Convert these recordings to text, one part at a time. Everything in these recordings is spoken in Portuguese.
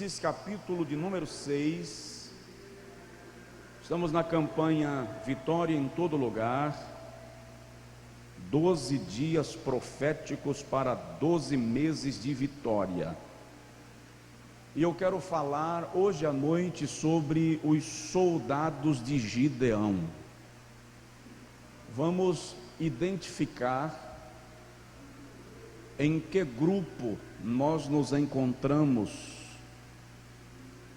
Juízes, capítulo de número 6. Estamos na campanha Vitória em Todo Lugar. 12 dias proféticos para 12 meses de vitória. E eu quero falar hoje à noite sobre os soldados de Gideão. Vamos identificar em que grupo nós nos encontramos,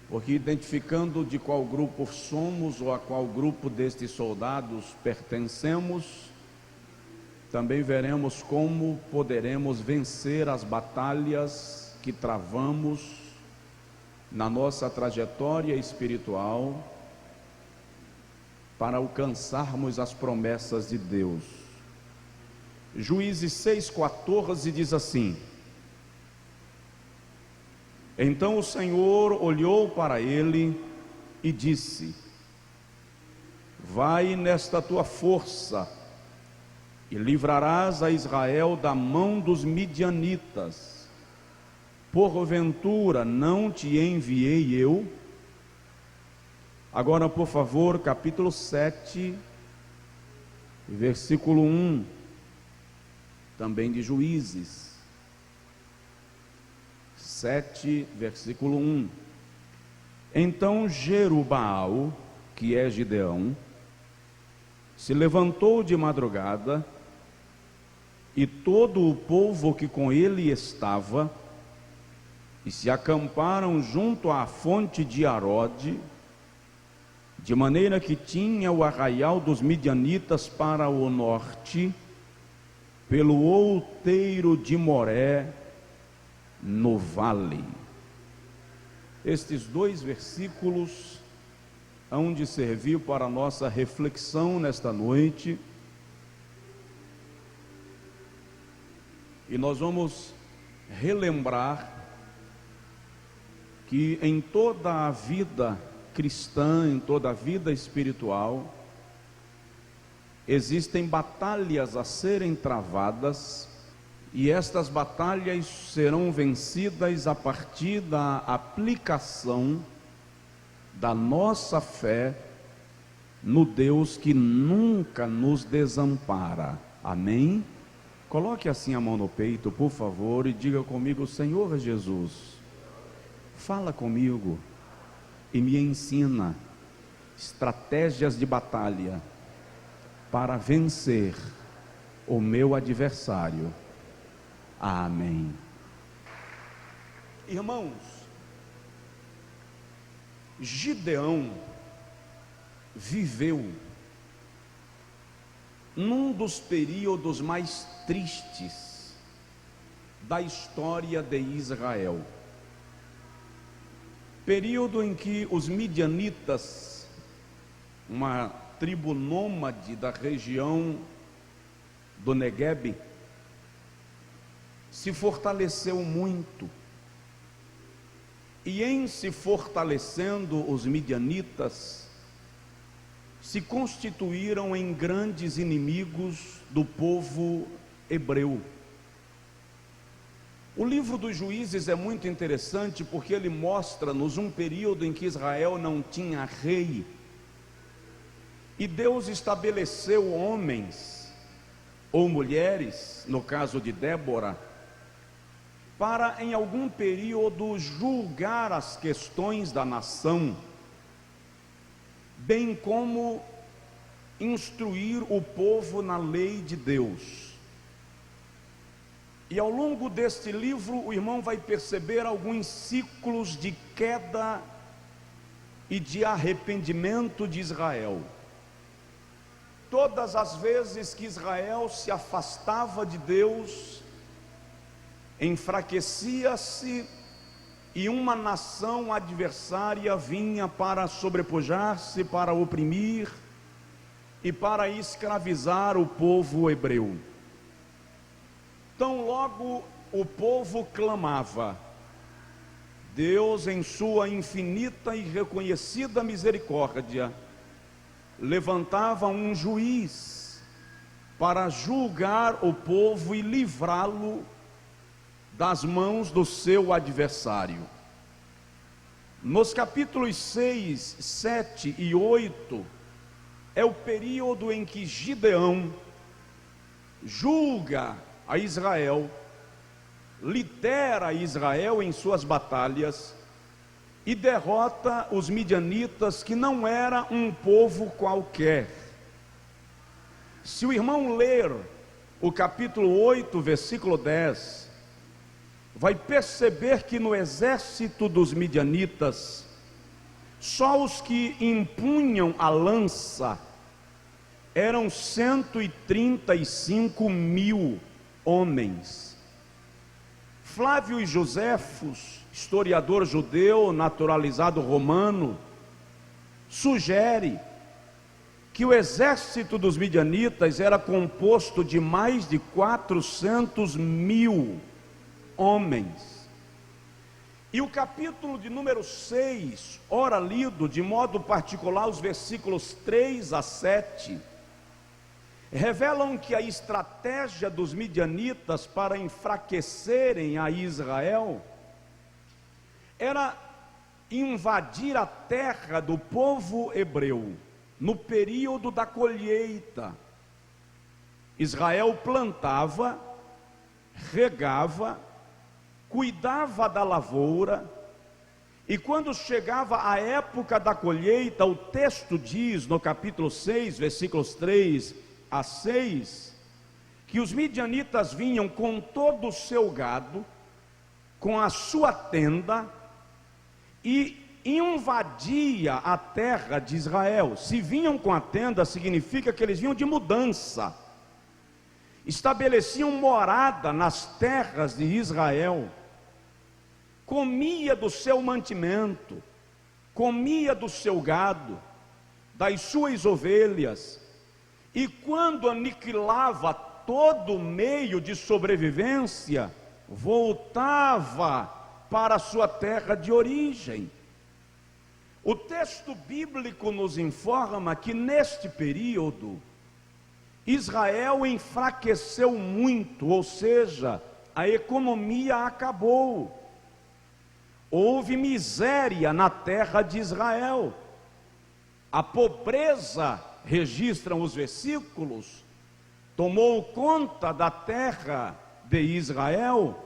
porque identificando de qual grupo somos ou a qual grupo destes soldados pertencemos, também veremos como poderemos vencer as batalhas que travamos na nossa trajetória espiritual para alcançarmos as promessas de Deus. Juízes 6,14 diz assim: Então o Senhor olhou para ele e disse: Vai nesta tua força e livrarás a Israel da mão dos midianitas. Porventura não te enviei eu? Agora, por favor, capítulo 7, versículo 1, também de Juízes. 7, versículo 1. Então Jerubaal, que é Gideão, se levantou de madrugada, e todo o povo que com ele estava, e se acamparam junto à fonte de Arode, de maneira que tinha o arraial dos midianitas para o norte, pelo outeiro de Moré, no vale. Estes dois versículos hão de servir para a nossa reflexão nesta noite, e nós vamos relembrar que em toda a vida cristã, em toda a vida espiritual, existem batalhas a serem travadas, e estas batalhas serão vencidas a partir da aplicação da nossa fé no Deus que nunca nos desampara. Amém? Coloque assim a mão no peito, por favor, e diga comigo: Senhor Jesus, fala comigo e me ensina estratégias de batalha para vencer o meu adversário. Amém. Irmãos, Gideão viveu num dos períodos mais tristes da história de Israel. Período em que os midianitas, uma tribo nômade da região do Neguebe, se fortaleceu muito. E em se fortalecendo os midianitas, se constituíram em grandes inimigos do povo hebreu. O livro dos Juízes é muito interessante porque ele mostra-nos um período em que Israel não tinha rei, e Deus estabeleceu homens ou mulheres, no caso de Débora, para em algum período julgar as questões da nação, bem como instruir o povo na lei de Deus. E ao longo deste livro, o irmão vai perceber alguns ciclos de queda e de arrependimento de Israel. Todas as vezes que Israel se afastava de Deus, enfraquecia-se, e uma nação adversária vinha para sobrepujar-se, para oprimir e para escravizar o povo hebreu. Então logo o povo clamava, Deus, em sua infinita e reconhecida misericórdia, levantava um juiz para julgar o povo e livrá-lo das mãos do seu adversário. Nos capítulos 6, 7 e 8, é o período em que Gideão julga a Israel, lidera Israel em suas batalhas e derrota os midianitas, que não era um povo qualquer. Se o irmão ler o capítulo 8, versículo 10, vai perceber que no exército dos midianitas, só os que impunham a lança eram 135 mil homens. Flávio Joséfos, historiador judeu naturalizado romano, sugere que o exército dos midianitas era composto de mais de 400 mil homens. E o capítulo de número 6, ora lido de modo particular os versículos 3 a 7, revelam que a estratégia dos midianitas para enfraquecerem a Israel era invadir a terra do povo hebreu no período da colheita. Israel plantava, regava, cuidava da lavoura, e quando chegava a época da colheita, o texto diz no capítulo 6, versículos 3 a 6, que os midianitas vinham com todo o seu gado, com a sua tenda, e invadia a terra de Israel. Se vinham com a tenda, significa que eles vinham de mudança, estabeleciam morada nas terras de Israel, comia do seu mantimento, comia do seu gado, das suas ovelhas, e quando aniquilava todo meio de sobrevivência, voltava para a sua terra de origem. O texto bíblico nos informa que neste período Israel enfraqueceu muito, ou seja, a economia acabou. Houve miséria na terra de Israel. A pobreza, registram os versículos, tomou conta da terra de Israel,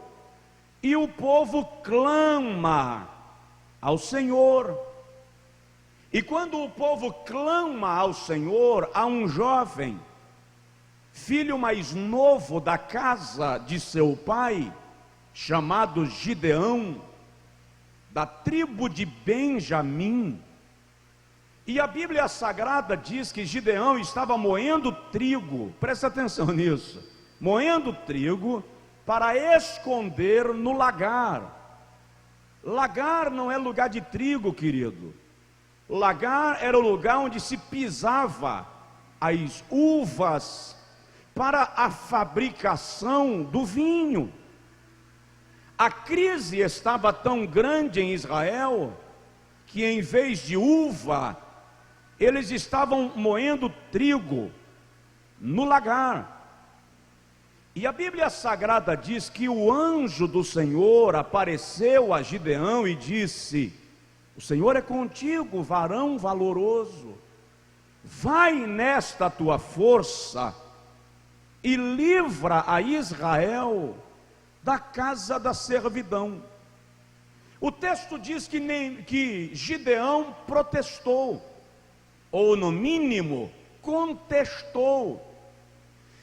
e o povo clama ao Senhor. E quando o povo clama ao Senhor, há um jovem, filho mais novo da casa de seu pai, chamado Gideão, da tribo de Benjamim. E a Bíblia Sagrada diz que Gideão estava moendo trigo, presta atenção nisso, moendo trigo para esconder no lagar. Lagar não é lugar de trigo, querido. Lagar era o lugar onde se pisava as uvas para a fabricação do vinho. A crise estava tão grande em Israel que, em vez de uva, eles estavam moendo trigo no lagar. E a Bíblia Sagrada diz que o anjo do Senhor apareceu a Gideão e disse: o Senhor é contigo, varão valoroso, vai nesta tua força e livra a Israel da casa da servidão. O texto diz que Gideão protestou, ou no mínimo contestou.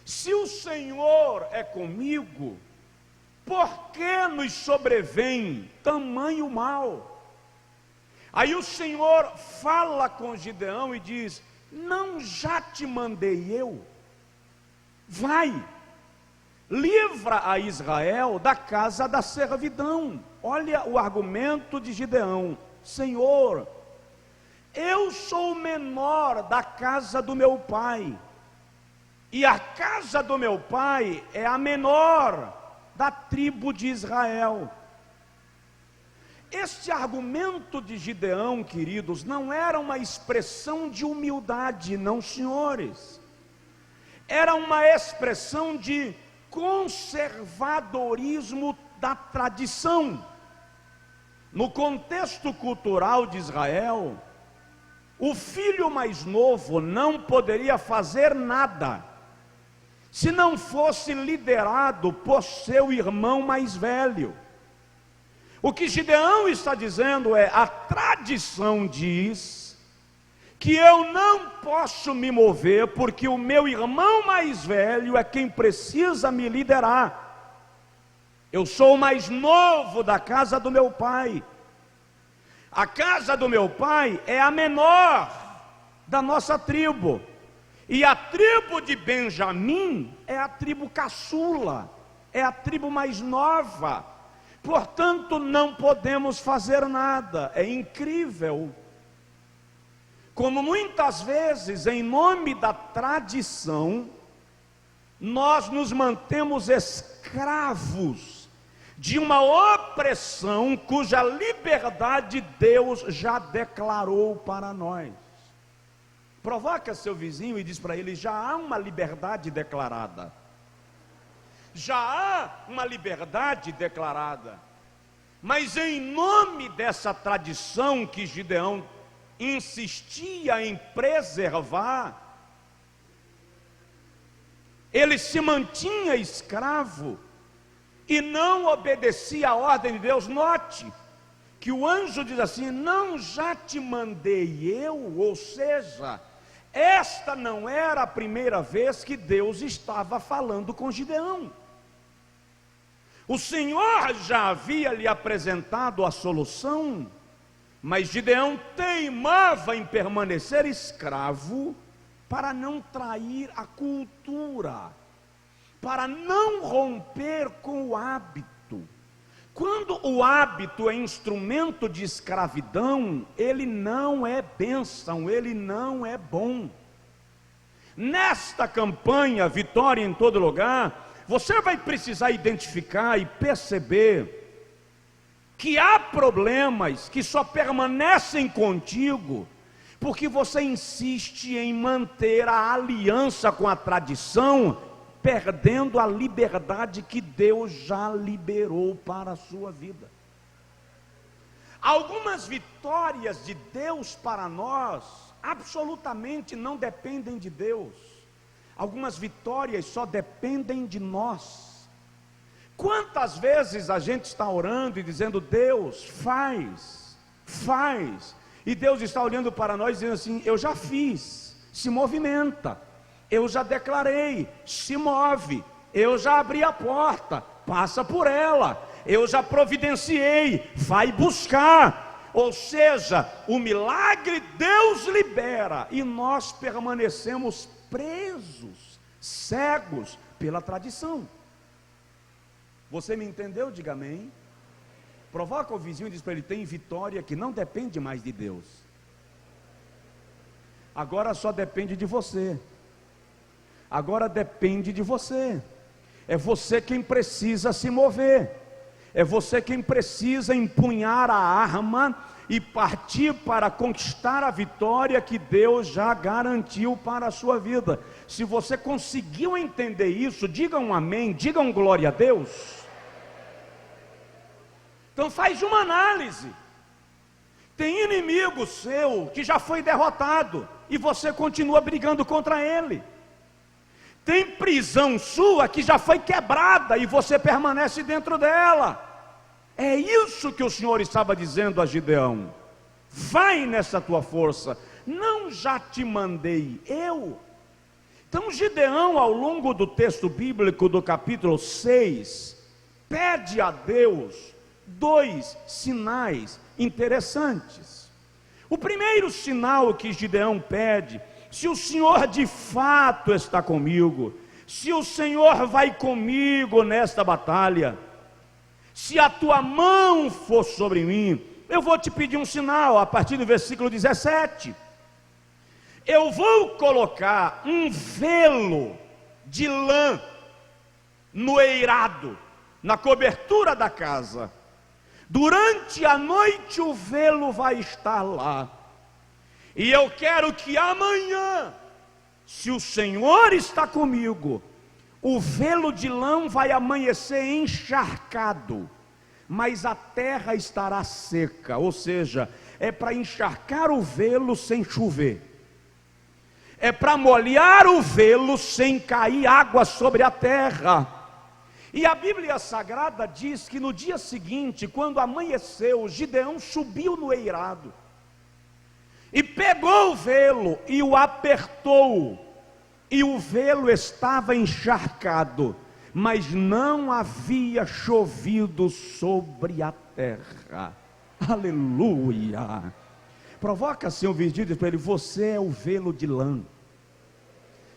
Se o Senhor é comigo, por que nos sobrevém tamanho mal? Aí o Senhor fala com Gideão e diz: não já te mandei eu? Vai, livra a Israel da casa da servidão. Olha o argumento de Gideão: Senhor, eu sou o menor da casa do meu pai, e a casa do meu pai é a menor da tribo de Israel. Este argumento de Gideão, queridos, não era uma expressão de humildade, não, senhores. Era uma expressão de conservadorismo da tradição. No contexto cultural de Israel, o filho mais novo não poderia fazer nada se não fosse liderado por seu irmão mais velho. O que Gideão está dizendo é: a tradição diz que eu não posso me mover, porque o meu irmão mais velho é quem precisa me liderar. Eu sou o mais novo da casa do meu pai. A casa do meu pai é a menor da nossa tribo. E a tribo de Benjamim é a tribo caçula, é a tribo mais nova. Portanto, não podemos fazer nada. É incrível como muitas vezes, em nome da tradição, nós nos mantemos escravos de uma opressão cuja liberdade Deus já declarou para nós. Provoca seu vizinho e diz para ele: já há uma liberdade declarada. Já há uma liberdade declarada. Mas em nome dessa tradição que Gideão insistia em preservar, ele se mantinha escravo e não obedecia à ordem de Deus. Note que o anjo diz assim: não já te mandei eu? Ou seja, esta não era a primeira vez que Deus estava falando com Gideão. O Senhor já havia lhe apresentado a solução, mas Gideão teimava em permanecer escravo para não trair a cultura, para não romper com o hábito. Quando o hábito é instrumento de escravidão, ele não é bênção, ele não é bom. Nesta campanha Vitória em Todo Lugar, você vai precisar identificar e perceber que há problemas que só permanecem contigo porque você insiste em manter a aliança com a tradição, perdendo a liberdade que Deus já liberou para a sua vida. Algumas vitórias de Deus para nós absolutamente não dependem de Deus. Algumas vitórias só dependem de nós. Quantas vezes a gente está orando e dizendo: Deus, faz, e Deus está olhando para nós dizendo assim: eu já fiz, se movimenta. Eu já declarei, se move. Eu já abri a porta, passa por ela. Eu já providenciei, vai buscar. Ou seja, o milagre Deus libera e nós permanecemos presos, cegos pela tradição. Você me entendeu? Diga amém. Provoca o vizinho e diz para ele: tem vitória que não depende mais de Deus. Agora só depende de você. Agora depende de você. É você quem precisa se mover. É você quem precisa empunhar a arma e partir para conquistar a vitória que Deus já garantiu para a sua vida. Se você conseguiu entender isso, diga um amém, diga um glória a Deus. Então faz uma análise. Tem inimigo seu que já foi derrotado e você continua brigando contra ele. Tem prisão sua que já foi quebrada e você permanece dentro dela. É isso que o Senhor estava dizendo a Gideão: vai nessa tua força, não já te mandei eu? Então Gideão, ao longo do texto bíblico do capítulo 6, pede a Deus dois sinais interessantes. O primeiro sinal que Gideão pede: se o Senhor de fato está comigo, se o Senhor vai comigo nesta batalha, se a tua mão for sobre mim, eu vou te pedir um sinal. A partir do versículo 17, eu vou colocar um velo de lã no eirado, na cobertura da casa. Durante a noite o velo vai estar lá. E eu quero que amanhã, se o Senhor está comigo, o velo de lã vai amanhecer encharcado, mas a terra estará seca. Ou seja, é para encharcar o velo sem chover, é para molhar o velo sem cair água sobre a terra. E a Bíblia Sagrada diz que no dia seguinte, quando amanheceu, Gideão subiu no eirado e pegou o velo e o apertou, e o velo estava encharcado, mas não havia chovido sobre a terra. Aleluia! Provoca assim o vídeo e diz para ele: você é o velo de lã,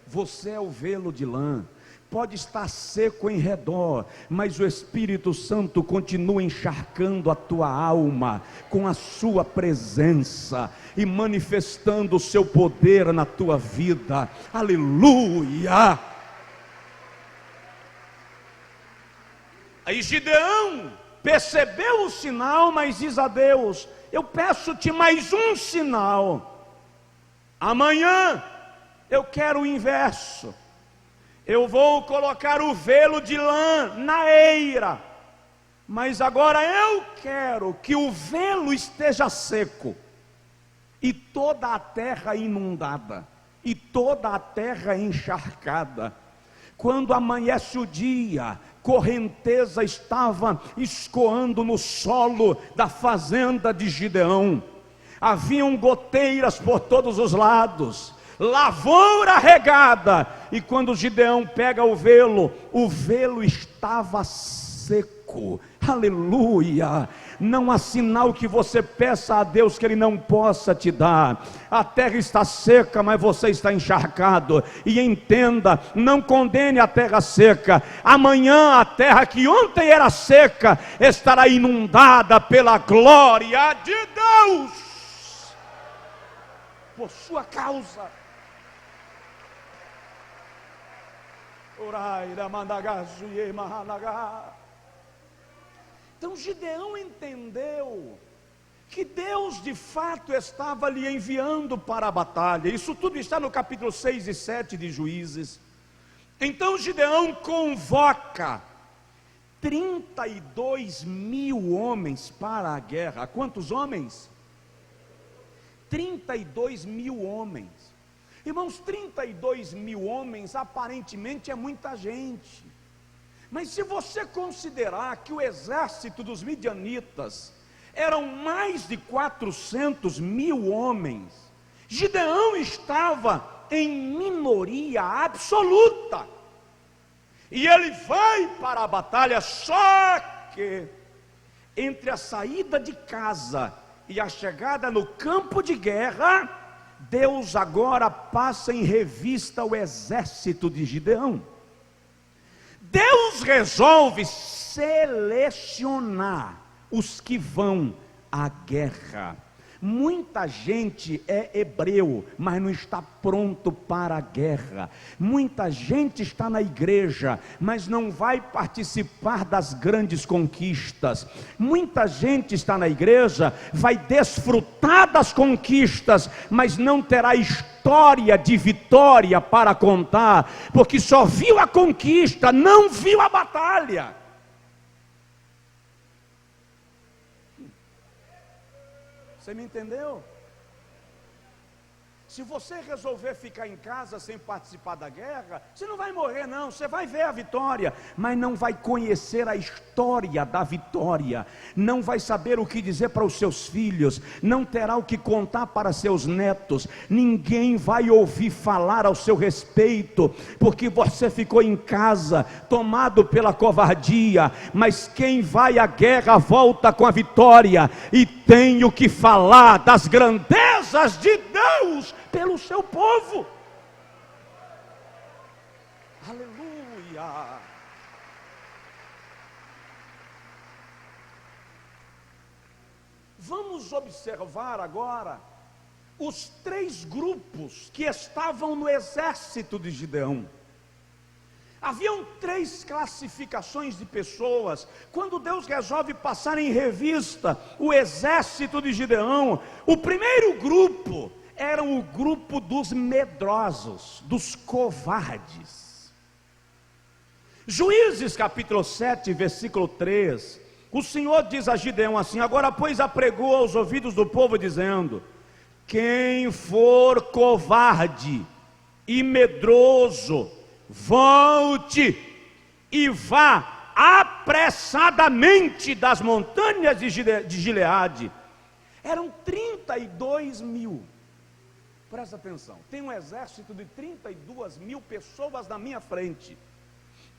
você é o velo de lã. Pode estar seco em redor, mas o Espírito Santo continua encharcando a tua alma com a sua presença e manifestando o seu poder na tua vida. Aleluia! Aí Gideão percebeu o sinal, mas diz a Deus: eu peço-te mais um sinal. Amanhã eu quero o inverso. Eu vou colocar o velo de lã na eira, mas agora eu quero que o velo esteja seco e toda a terra inundada e toda a terra encharcada. Quando amanhece o dia, correnteza estava escoando no solo da fazenda de Gideão. Haviam goteiras por todos os lados, lavoura regada, e quando Gideão pega o velo estava seco. Aleluia! Não há sinal que você peça a Deus que Ele não possa te dar. A terra está seca, mas você está encharcado. E entenda, não condene a terra seca. Amanhã a terra que ontem era seca estará inundada pela glória de Deus, por sua causa. Então Gideão entendeu que Deus de fato estava lhe enviando para a batalha. Isso tudo está no capítulo 6 e 7 de Juízes. Então Gideão convoca 32 mil homens para a guerra. Quantos homens? 32 mil homens. Irmãos, 32 mil homens aparentemente é muita gente, mas se você considerar que o exército dos midianitas eram mais de 400 mil homens, Gideão estava em minoria absoluta, e ele vai para a batalha. Só que entre a saída de casa e a chegada no campo de guerra, Deus agora passa em revista o exército de Gideão. Deus resolve selecionar os que vão à guerra. Muita gente é hebreu, mas não está pronto para a guerra. Muita gente está na igreja, mas não vai participar das grandes conquistas. Muita gente está na igreja, vai desfrutar das conquistas, mas não terá história de vitória para contar, porque só viu a conquista, não viu a batalha. Você me entendeu? Se você resolver ficar em casa sem participar da guerra, você não vai morrer não, você vai ver a vitória, mas não vai conhecer a história da vitória, não vai saber o que dizer para os seus filhos, não terá o que contar para seus netos, ninguém vai ouvir falar ao seu respeito, porque você ficou em casa, tomado pela covardia. Mas quem vai à guerra volta com a vitória, e tem o que falar das grandezas de Deus pelo seu povo. Aleluia! Vamos observar agora os 3 grupos que estavam no exército de Gideão. Haviam 3 classificações de pessoas. Quando Deus resolve passar em revista o exército de Gideão, o primeiro grupo era o grupo dos medrosos, dos covardes. Juízes capítulo 7, versículo 3, O Senhor diz a Gideão assim: agora pois apregou aos ouvidos do povo, dizendo: quem for covarde e medroso, volte e vá apressadamente das montanhas de Gileade. Eram 32 mil. Presta atenção, tem um exército de 32 mil pessoas na minha frente.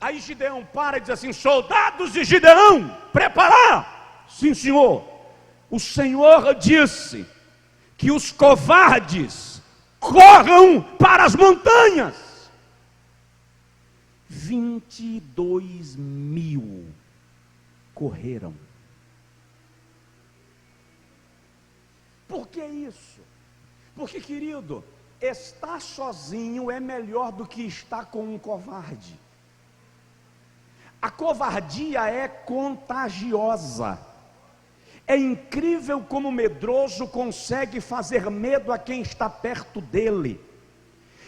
Aí Gideão para e diz assim: soldados de Gideão, preparar. Sim, senhor. O Senhor disse que os covardes corram para as montanhas. 22 mil correram. Por que isso? Porque, querido, estar sozinho é melhor do que estar com um covarde. A covardia é contagiosa. É incrível como o medroso consegue fazer medo a quem está perto dele.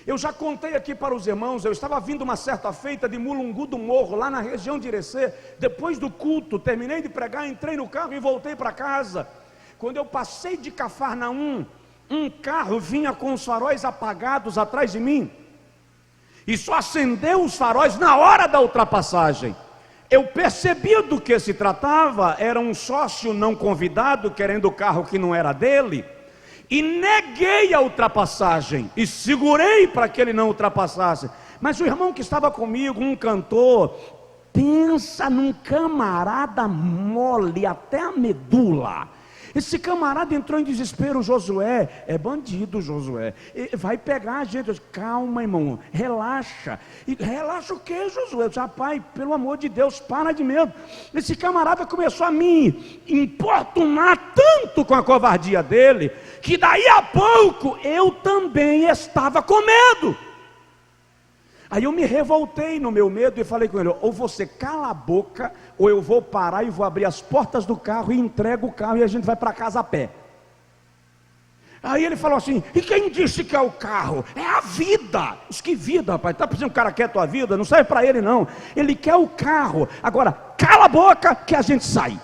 Eu já contei aqui para os irmãos, eu estava vindo uma certa feita de Mulungu do Morro, lá na região de Irecê. Depois do culto, terminei de pregar, entrei no carro e voltei para casa. Quando eu passei de Cafarnaum, um carro vinha com os faróis apagados atrás de mim, e só acendeu os faróis na hora da ultrapassagem. Eu percebi do que se tratava. Era um sócio não convidado, querendo o carro que não era dele, e neguei a ultrapassagem, e segurei para que ele não ultrapassasse. Mas o irmão que estava comigo, um cantor, pensa num camarada mole até a medula. Esse camarada entrou em desespero. Josué, é bandido, Josué, vai pegar a gente. Calma, irmão, relaxa. E relaxa o que, Josué? Rapaz, pelo amor de Deus, para de medo. Esse camarada começou a me importunar tanto com a covardia dele, que daí a pouco eu também estava com medo. Aí eu me revoltei no meu medo e falei com ele: ou você cala a boca, ou eu vou parar e vou abrir as portas do carro e entrego o carro e a gente vai para casa a pé. Aí ele falou assim: e quem disse que é o carro? É a vida. Isso que vida, rapaz? Está pensando que o cara quer a tua vida? Não serve para ele não. Ele quer o carro. Agora, cala a boca que a gente sai.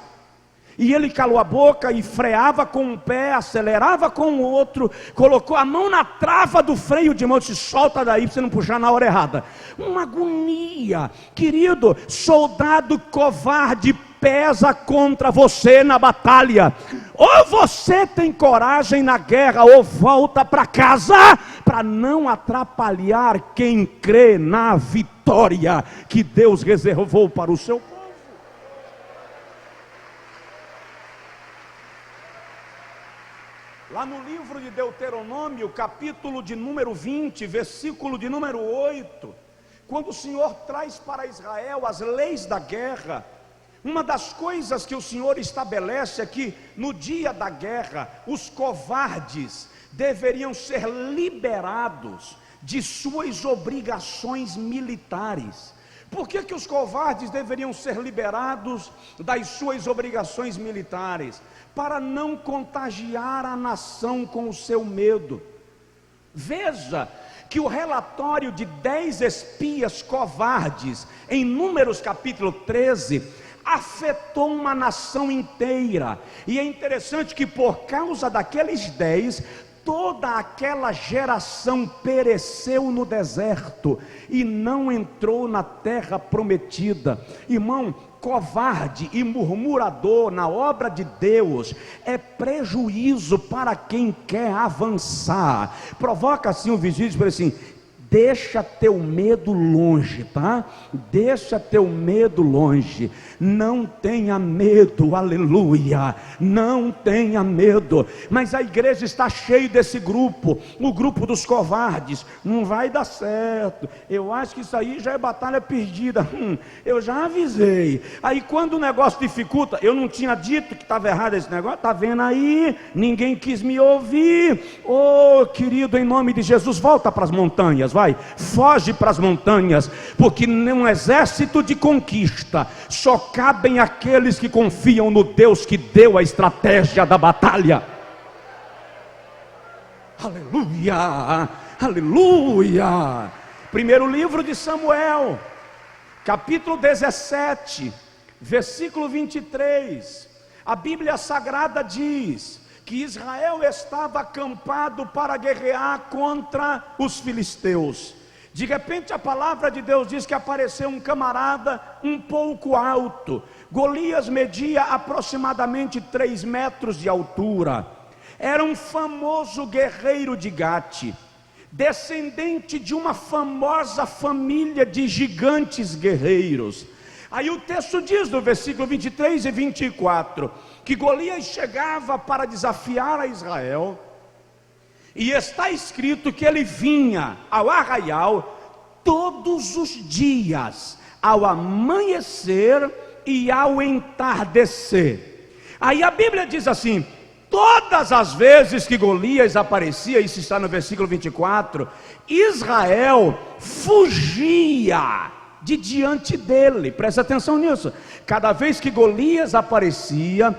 E ele calou a boca e freava com um pé, acelerava com o outro, colocou a mão na trava do freio de mão e disse: solta daí para você não puxar na hora errada. Uma agonia. Querido, soldado covarde pesa contra você na batalha. Ou você tem coragem na guerra, ou volta para casa, para não atrapalhar quem crê na vitória que Deus reservou para o seu povo. Lá no livro de Deuteronômio, capítulo de número 20, versículo de número 8, quando o Senhor traz para Israel as leis da guerra, uma das coisas que o Senhor estabelece é que no dia da guerra, os covardes deveriam ser liberados de suas obrigações militares. Por que os covardes deveriam ser liberados das suas obrigações militares? Para não contagiar a nação com o seu medo. Veja que o relatório de 10 espias covardes, em Números capítulo 13, afetou uma nação inteira. E é interessante que por causa daqueles 10, toda aquela geração pereceu no deserto e não entrou na terra prometida. Irmão, covarde e murmurador na obra de Deus é prejuízo para quem quer avançar. Provoca assim o vigia e diz assim: deixa teu medo longe, tá? Deixa teu medo longe. Não tenha medo, aleluia. Não tenha medo. Mas a igreja está cheia desse grupo, o grupo dos covardes. Não vai dar certo. Eu acho que isso aí já é batalha perdida. Eu já avisei. Aí quando o negócio dificulta, eu não tinha dito que estava errado esse negócio. Tá vendo aí? Ninguém quis me ouvir. Oh, querido, em nome de Jesus, volta para as montanhas. Vai, foge para as montanhas, porque num exército de conquista só cabem aqueles que confiam no Deus que deu a estratégia da batalha. Aleluia, aleluia. Primeiro livro de Samuel, capítulo 17, versículo 23, a Bíblia Sagrada diz que Israel estava acampado para guerrear contra os filisteus. De repente a palavra de Deus diz que apareceu um camarada um pouco alto. Golias media aproximadamente 3 metros de altura. Era um famoso guerreiro de Gate, descendente de uma famosa família de gigantes guerreiros. Aí o texto diz no versículo 23 e 24, que Golias chegava para desafiar a Israel, e está escrito que ele vinha ao arraial todos os dias, ao amanhecer e ao entardecer. Aí a Bíblia diz assim: todas as vezes que Golias aparecia, isso está no versículo 24, Israel fugia de diante dele. Presta atenção nisso. Cada vez que Golias aparecia,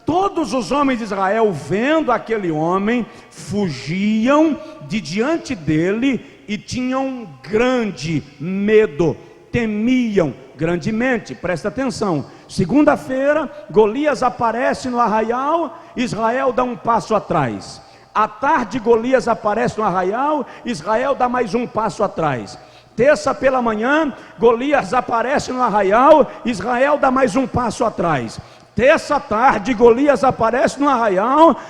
todos os homens de Israel, vendo aquele homem, fugiam de diante dele e tinham grande medo, temiam grandemente. Presta atenção. Segunda-feira, Golias aparece no arraial, Israel dá um passo atrás. À tarde, Golias aparece no arraial, Israel dá mais um passo atrás. Terça pela manhã, Golias aparece no arraial, Israel dá mais um passo atrás. Terça tarde, Golias aparece no arraial,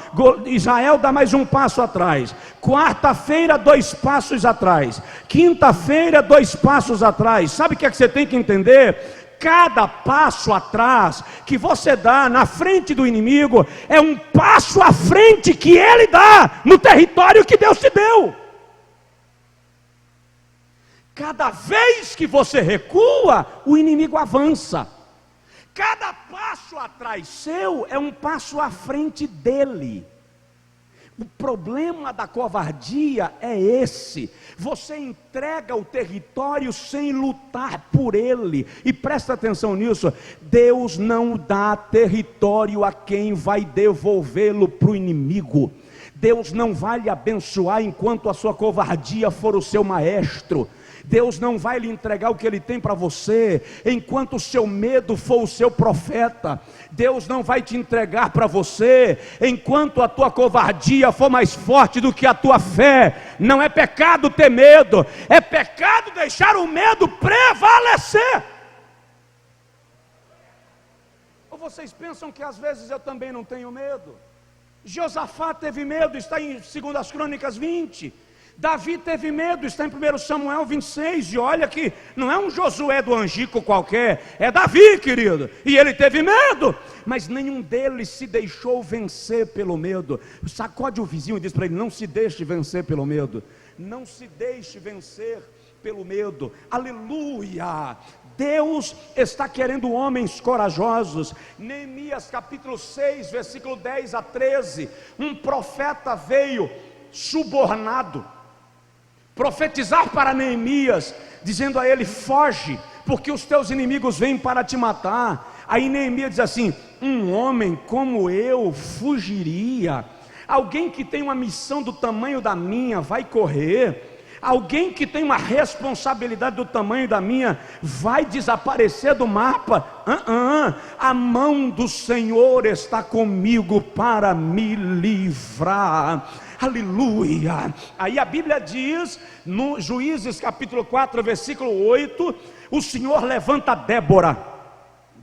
Israel dá mais um passo atrás. Quarta-feira, 2 passos atrás. Quinta-feira, 2 passos atrás. Sabe o que é que você tem que entender? Cada passo atrás que você dá na frente do inimigo é um passo à frente que ele dá no território que Deus te deu. Cada vez que você recua, o inimigo avança. Cada passo atrás seu é um passo à frente dele. O problema da covardia é esse: você entrega o território sem lutar por ele. E presta atenção nisso: Deus não dá território a quem vai devolvê-lo para o inimigo. Deus não vai lhe abençoar enquanto a sua covardia for o seu maestro. Deus não vai lhe entregar o que Ele tem para você enquanto o seu medo for o seu profeta. Deus não vai te entregar para você enquanto a tua covardia for mais forte do que a tua fé. Não é pecado ter medo, é pecado deixar o medo prevalecer. Ou vocês pensam que às vezes eu também não tenho medo? Josafá teve medo, está em 2 Crônicas 20. Davi teve medo, está em 1 Samuel 26, e olha que não é um Josué do Angico qualquer, é Davi, querido, e ele teve medo, mas nenhum deles se deixou vencer pelo medo. Sacode o vizinho e diz para ele: não se deixe vencer pelo medo, não se deixe vencer pelo medo. Aleluia! Deus está querendo homens corajosos. Neemias capítulo 6, versículo 10 a 13, um profeta veio subornado profetizar para Neemias, dizendo a ele: foge, porque os teus inimigos vêm para te matar. Aí Neemias diz assim: um homem como eu fugiria? Alguém que tem uma missão do tamanho da minha vai correr? Alguém que tem uma responsabilidade do tamanho da minha vai desaparecer do mapa? A mão do Senhor está comigo para me livrar. Aleluia! Aí a Bíblia diz, no Juízes capítulo 4, versículo 8, o Senhor levanta Débora.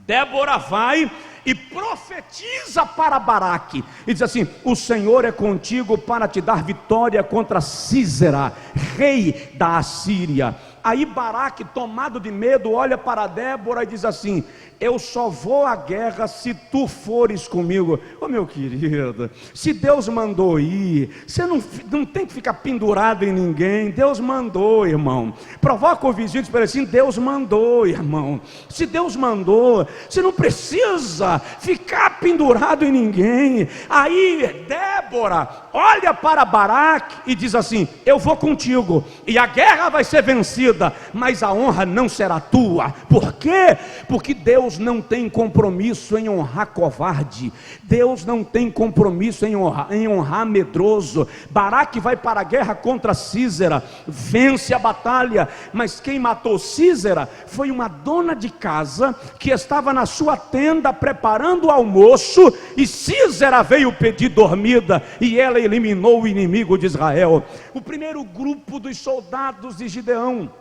Débora vai e profetiza para Baraque, e diz assim: o Senhor é contigo para te dar vitória contra Sísera, rei da Assíria. Aí Baraque, tomado de medo, olha para Débora e diz assim: eu só vou à guerra se tu fores comigo. Ô meu querido, se Deus mandou ir, você não tem que ficar pendurado em ninguém. Deus mandou, irmão. Provoca o vizinho e diz para ele assim: Deus mandou, irmão. Se Deus mandou, você não precisa ficar pendurado em ninguém. Aí Débora olha para Baraque e diz assim: eu vou contigo, e a guerra vai ser vencida, mas a honra não será tua. Por quê? Porque Deus Deus não tem compromisso em honrar covarde, Deus não tem compromisso em honrar medroso. Baraque vai para a guerra contra Sísera, vence a batalha, mas quem matou Sísera foi uma dona de casa que estava na sua tenda preparando o almoço, e Sísera veio pedir dormida, e ela eliminou o inimigo de Israel. O primeiro grupo dos soldados de Gideão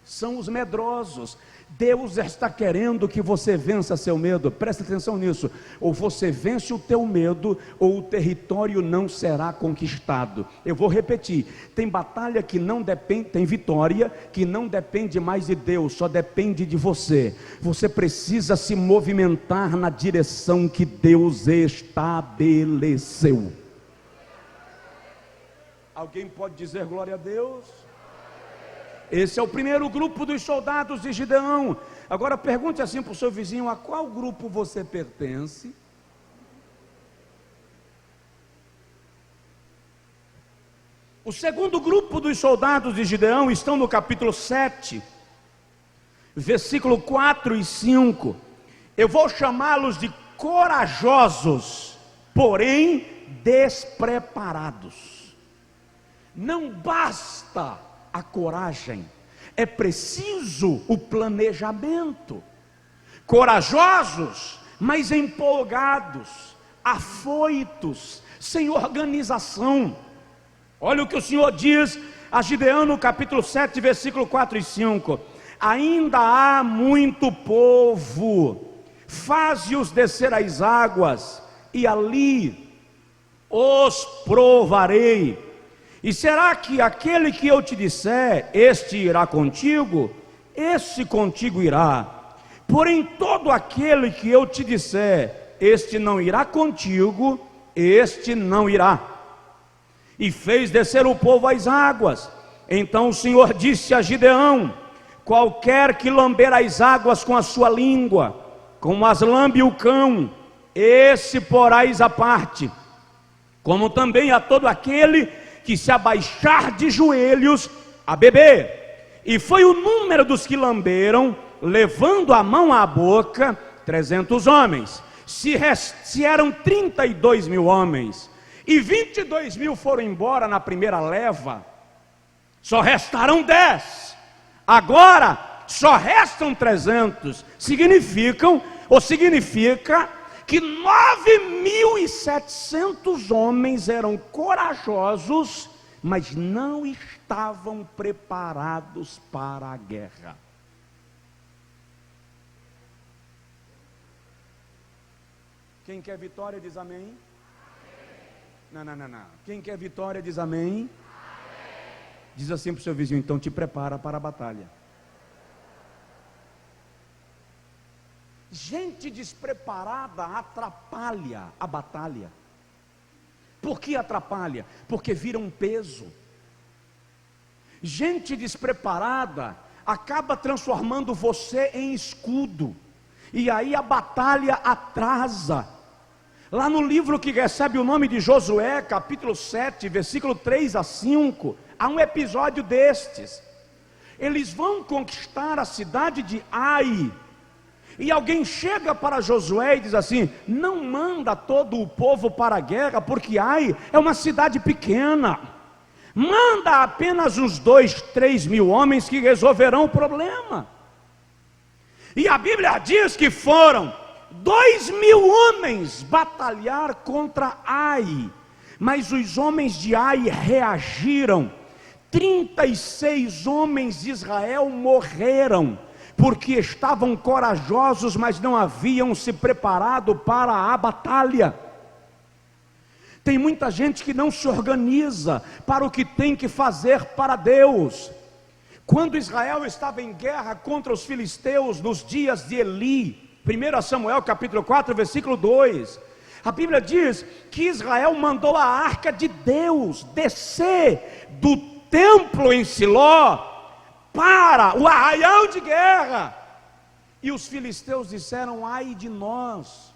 são os medrosos. Deus está querendo que você vença seu medo. Presta atenção nisso: ou você vence o teu medo, ou o território não será conquistado. Eu vou repetir: tem batalha que não depende, tem vitória que não depende mais de Deus, só depende de você. Você precisa se movimentar na direção que Deus estabeleceu. Alguém pode dizer glória a Deus? Esse é o primeiro grupo dos soldados de Gideão. Agora pergunte assim para o seu vizinho: a qual grupo você pertence? O segundo grupo dos soldados de Gideão estão no capítulo 7, versículo 4 e 5. Eu vou chamá-los de corajosos, porém despreparados. Não basta a coragem, é preciso o planejamento. Corajosos, mas empolgados, afoitos, sem organização. Olha o que o Senhor diz a Gideão no capítulo 7, versículo 4 e 5: ainda há muito povo, faze-os descer às águas, e ali os provarei. E será que aquele que eu te disser, este irá contigo? Este contigo irá. Porém, todo aquele que eu te disser, este não irá contigo, este não irá. E fez descer o povo às águas. Então o Senhor disse a Gideão: qualquer que lamber as águas com a sua língua, como as lambe o cão, esse porás à parte. Como também a todo aquele que se abaixar de joelhos a beber. E foi o número dos que lamberam, levando a mão à boca, 300 homens. Se eram 32 mil homens, e 22 mil foram embora na primeira leva, só restaram 10. Agora só restam 300. Significa que 9.700 homens eram corajosos, mas não estavam preparados para a guerra. Quem quer vitória diz amém? Não. Quem quer vitória diz amém? Diz assim para o seu vizinho: então te prepara para a batalha. Gente despreparada atrapalha a batalha. Por que atrapalha? Porque vira um peso. Gente despreparada acaba transformando você em escudo, e aí a batalha atrasa. Lá no livro que recebe o nome de Josué, capítulo 7, versículo 3 a 5, há um episódio destes. Eles vão conquistar a cidade de Ai, e alguém chega para Josué e diz assim: não manda todo o povo para a guerra, porque Ai é uma cidade pequena, manda apenas uns 2-3 mil homens que resolverão o problema. E a Bíblia diz que foram 2.000 homens batalhar contra Ai, mas os homens de Ai reagiram. 36 homens de Israel morreram, porque estavam corajosos, mas não haviam se preparado para a batalha. Tem muita gente que não se organiza para o que tem que fazer para Deus. Quando Israel estava em guerra contra os filisteus, nos dias de Eli, 1 Samuel capítulo 4, versículo 2, a Bíblia diz que Israel mandou a arca de Deus descer do templo em Siló para o arraial de guerra, e os filisteus disseram: ai de nós,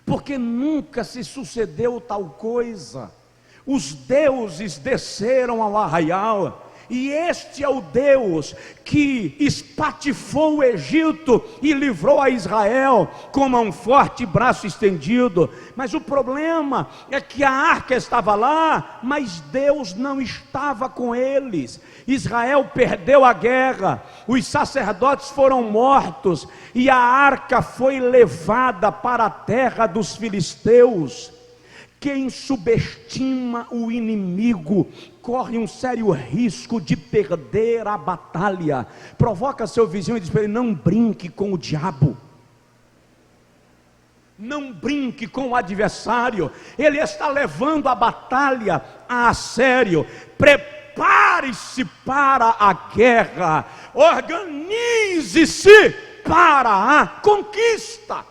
porque nunca se sucedeu tal coisa. Os deuses desceram ao arraial, E este é o Deus que espatifou o Egito e livrou a Israel com um forte braço estendido. Mas o problema é que a arca estava lá, mas Deus não estava com eles. Israel perdeu a guerra, os sacerdotes foram mortos e a arca foi levada para a terra dos filisteus. Quem subestima o inimigo corre um sério risco de perder a batalha. Provoca seu vizinho e diz para ele: não brinque com o diabo, não brinque com o adversário, ele está levando a batalha a sério. Prepare-se para a guerra, organize-se para a conquista.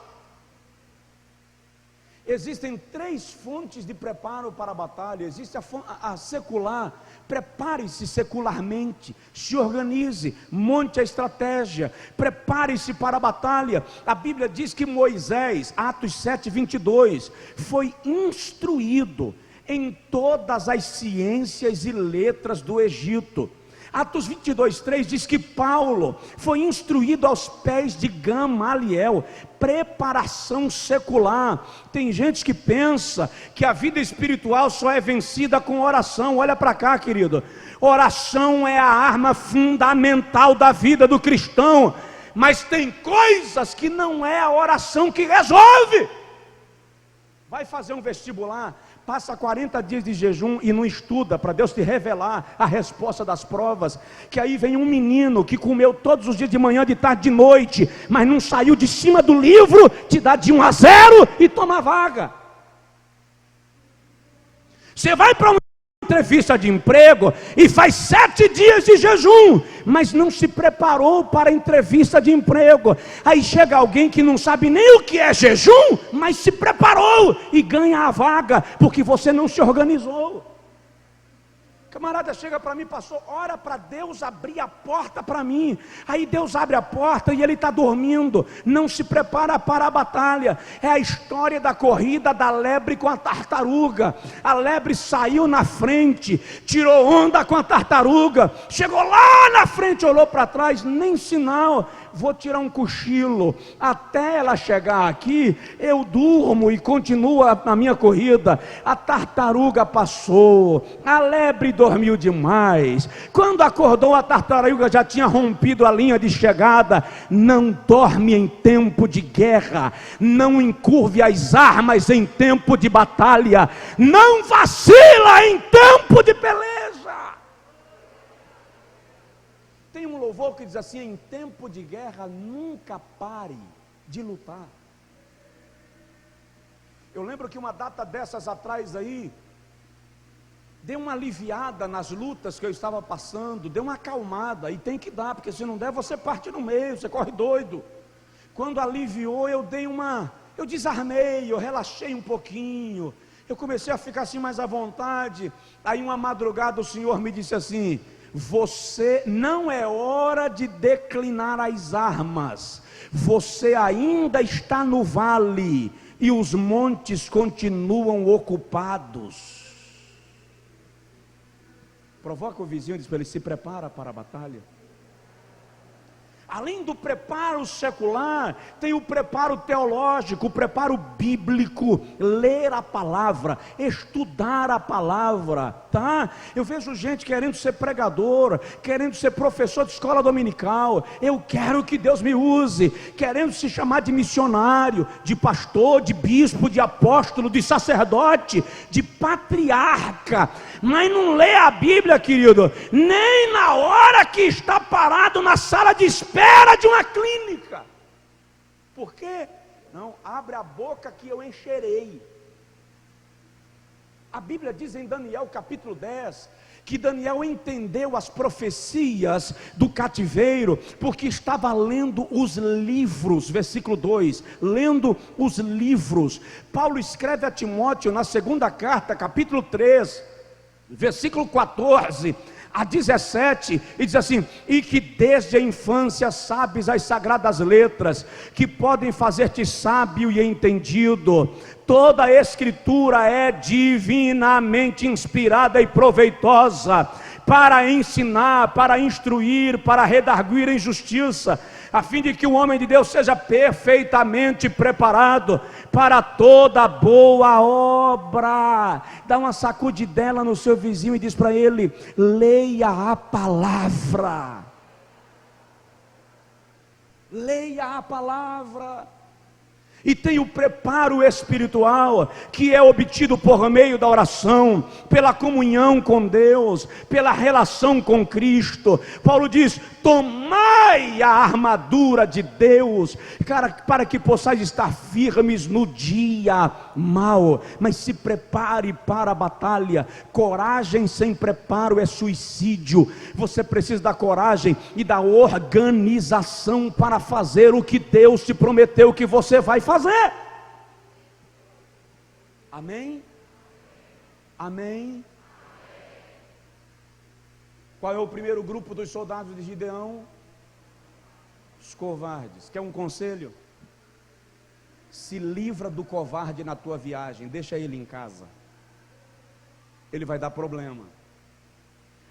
Existem 3 fontes de preparo para a batalha. Existe a secular. Prepare-se secularmente, se organize, monte a estratégia, prepare-se para a batalha. A Bíblia diz que Moisés, Atos 7:22, foi instruído em todas as ciências e letras do Egito. Atos 22:3 diz que Paulo foi instruído aos pés de Gamaliel. Preparação secular. Tem gente que pensa que a vida espiritual só é vencida com oração. Olha para cá, querido. Oração é a arma fundamental da vida do cristão. Mas tem coisas que não é a oração que resolve. Vai fazer um vestibular, passa 40 dias de jejum e não estuda para Deus te revelar a resposta das provas. Que aí vem um menino que comeu todos os dias de manhã, de tarde, de noite, mas não saiu de cima do livro, te dá de 1-0 e toma vaga. Você vai para uma entrevista de emprego e faz 7 dias de jejum, mas não se preparou para a entrevista de emprego. Aí chega alguém que não sabe nem o que é jejum, mas se preparou e ganha a vaga, porque você não se organizou. Camarada chega para mim: pastor, ora para Deus abrir a porta para mim. Aí Deus abre a porta e ele está dormindo, não se prepara para a batalha. É a história da corrida da lebre com a tartaruga. A lebre saiu na frente, tirou onda com a tartaruga, chegou lá na frente, olhou para trás, nem sinal. Vou tirar um cochilo, até ela chegar aqui eu durmo e continuo a minha corrida. A tartaruga passou, a lebre dormiu demais. Quando acordou, a tartaruga já tinha rompido a linha de chegada. Não dorme em tempo de guerra, não encurve as armas em tempo de batalha, não vacila em tempo de peleja. Tem um louvor que diz assim: em tempo de guerra nunca pare de lutar. Eu lembro que uma data dessas atrás aí, deu uma aliviada nas lutas que eu estava passando, deu uma acalmada, e tem que dar, porque se não der você parte no meio, você corre doido. Quando aliviou eu desarmei, eu relaxei um pouquinho, eu comecei a ficar assim mais à vontade. Aí uma madrugada o Senhor me disse assim: você não é hora de declinar as armas, você ainda está no vale e os montes continuam ocupados. Provoca o vizinho e diz para ele: se prepara para a batalha. Além do preparo secular, tem o preparo teológico, o preparo bíblico, ler a palavra, estudar a palavra, tá? Eu vejo gente querendo ser pregador, querendo ser professor de escola dominical. Eu quero que Deus me use, querendo se chamar de missionário, de pastor, de bispo, de apóstolo, de sacerdote, de patriarca, mas não lê a Bíblia, querido, nem na hora que está parado na sala de espera de uma clínica. Por quê? Não, abre a boca que eu encherei. A Bíblia diz em Daniel capítulo 10, que Daniel entendeu as profecias do cativeiro, porque estava lendo os livros, versículo 2, lendo os livros. Paulo escreve a Timóteo na segunda carta, capítulo 3, versículo 14 a 17, e diz assim: e que desde a infância sabes as sagradas letras, que podem fazer-te sábio e entendido. Toda a escritura é divinamente inspirada e proveitosa para ensinar, para instruir, para redarguir em justiça, a fim de que o homem de Deus seja perfeitamente preparado para toda boa obra. Dá uma sacudidela no seu vizinho e diz para ele: leia a palavra. Leia a palavra. E tem o preparo espiritual, que é obtido por meio da oração, pela comunhão com Deus, pela relação com Cristo. Paulo diz: tomai a armadura de Deus, para que possais estar firmes no dia mau. Mas se prepare para a batalha. Coragem sem preparo é suicídio. Você precisa da coragem e da organização para fazer o que Deus te prometeu que você vai fazer. Amém? Amém? Qual é o primeiro grupo dos soldados de Gideão? Os covardes. Quer um conselho? Se livra do covarde na tua viagem, deixa ele em casa. Ele vai dar problema.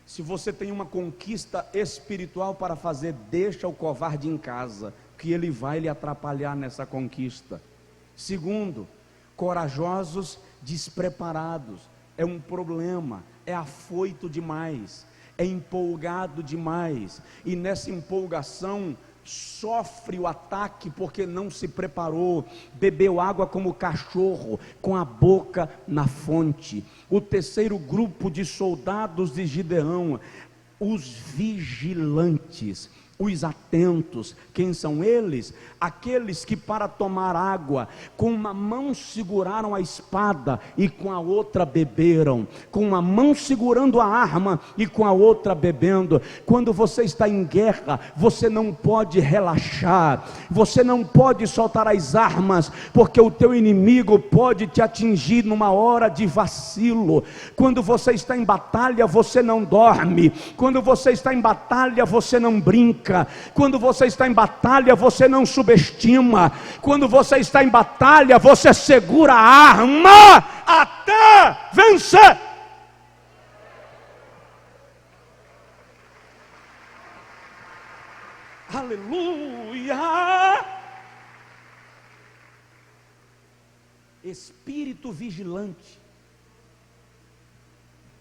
Se você tem uma conquista espiritual para fazer, deixa o covarde em casa, que ele vai lhe atrapalhar nessa conquista. Segundo, corajosos despreparados. É um problema, é afoito demais, é empolgado demais, e nessa empolgação sofre o ataque porque não se preparou, bebeu água como cachorro, com a boca na fonte. O terceiro grupo de soldados de Gideão, os vigilantes, os atentos. Quem são eles? Aqueles que para tomar água, com uma mão seguraram a espada e com a outra beberam, com uma mão segurando a arma e com a outra bebendo. Quando você está em guerra, você não pode relaxar, você não pode soltar as armas, porque o teu inimigo pode te atingir numa hora de vacilo. Quando você está em batalha, você não dorme. Quando você está em batalha, você não brinca. Quando você está em batalha, você não subestima. Quando você está em batalha, você segura a arma até vencer. Aleluia! Espírito vigilante.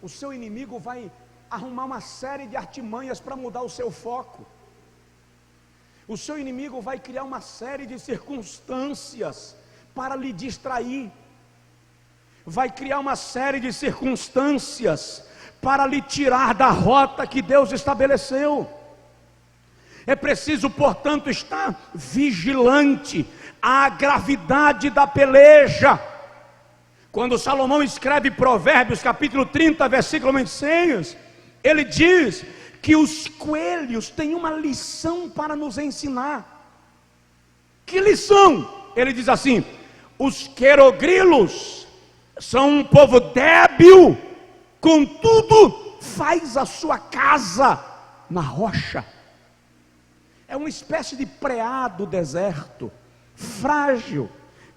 O seu inimigo vai arrumar uma série de artimanhas para mudar o seu foco. O seu inimigo vai criar uma série de circunstâncias para lhe distrair. Vai criar uma série de circunstâncias para lhe tirar da rota que Deus estabeleceu. É preciso, portanto, estar vigilante à gravidade da peleja. Quando Salomão escreve Provérbios capítulo 30, versículo 26, ele diz que os coelhos têm uma lição para nos ensinar. Que lição? Ele diz assim: os querogrilos são um povo débil, contudo faz a sua casa na rocha. É uma espécie de preá do deserto, frágil,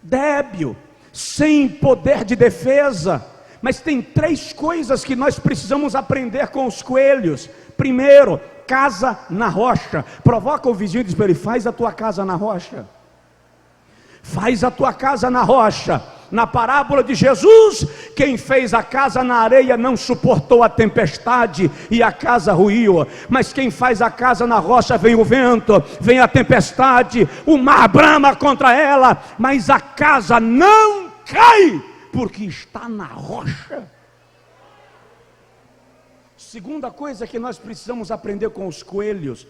débil, sem poder de defesa. Mas tem três coisas que nós precisamos aprender com os coelhos. Primeiro, casa na rocha. Provoca o vizinho e diz para ele: faz a tua casa na rocha. Faz a tua casa na rocha. Na parábola de Jesus, quem fez a casa na areia não suportou a tempestade e a casa ruiu. Mas quem faz a casa na rocha, vem o vento, vem a tempestade, o mar brama contra ela, mas a casa não cai, porque está na rocha. Segunda coisa que nós precisamos aprender com os coelhos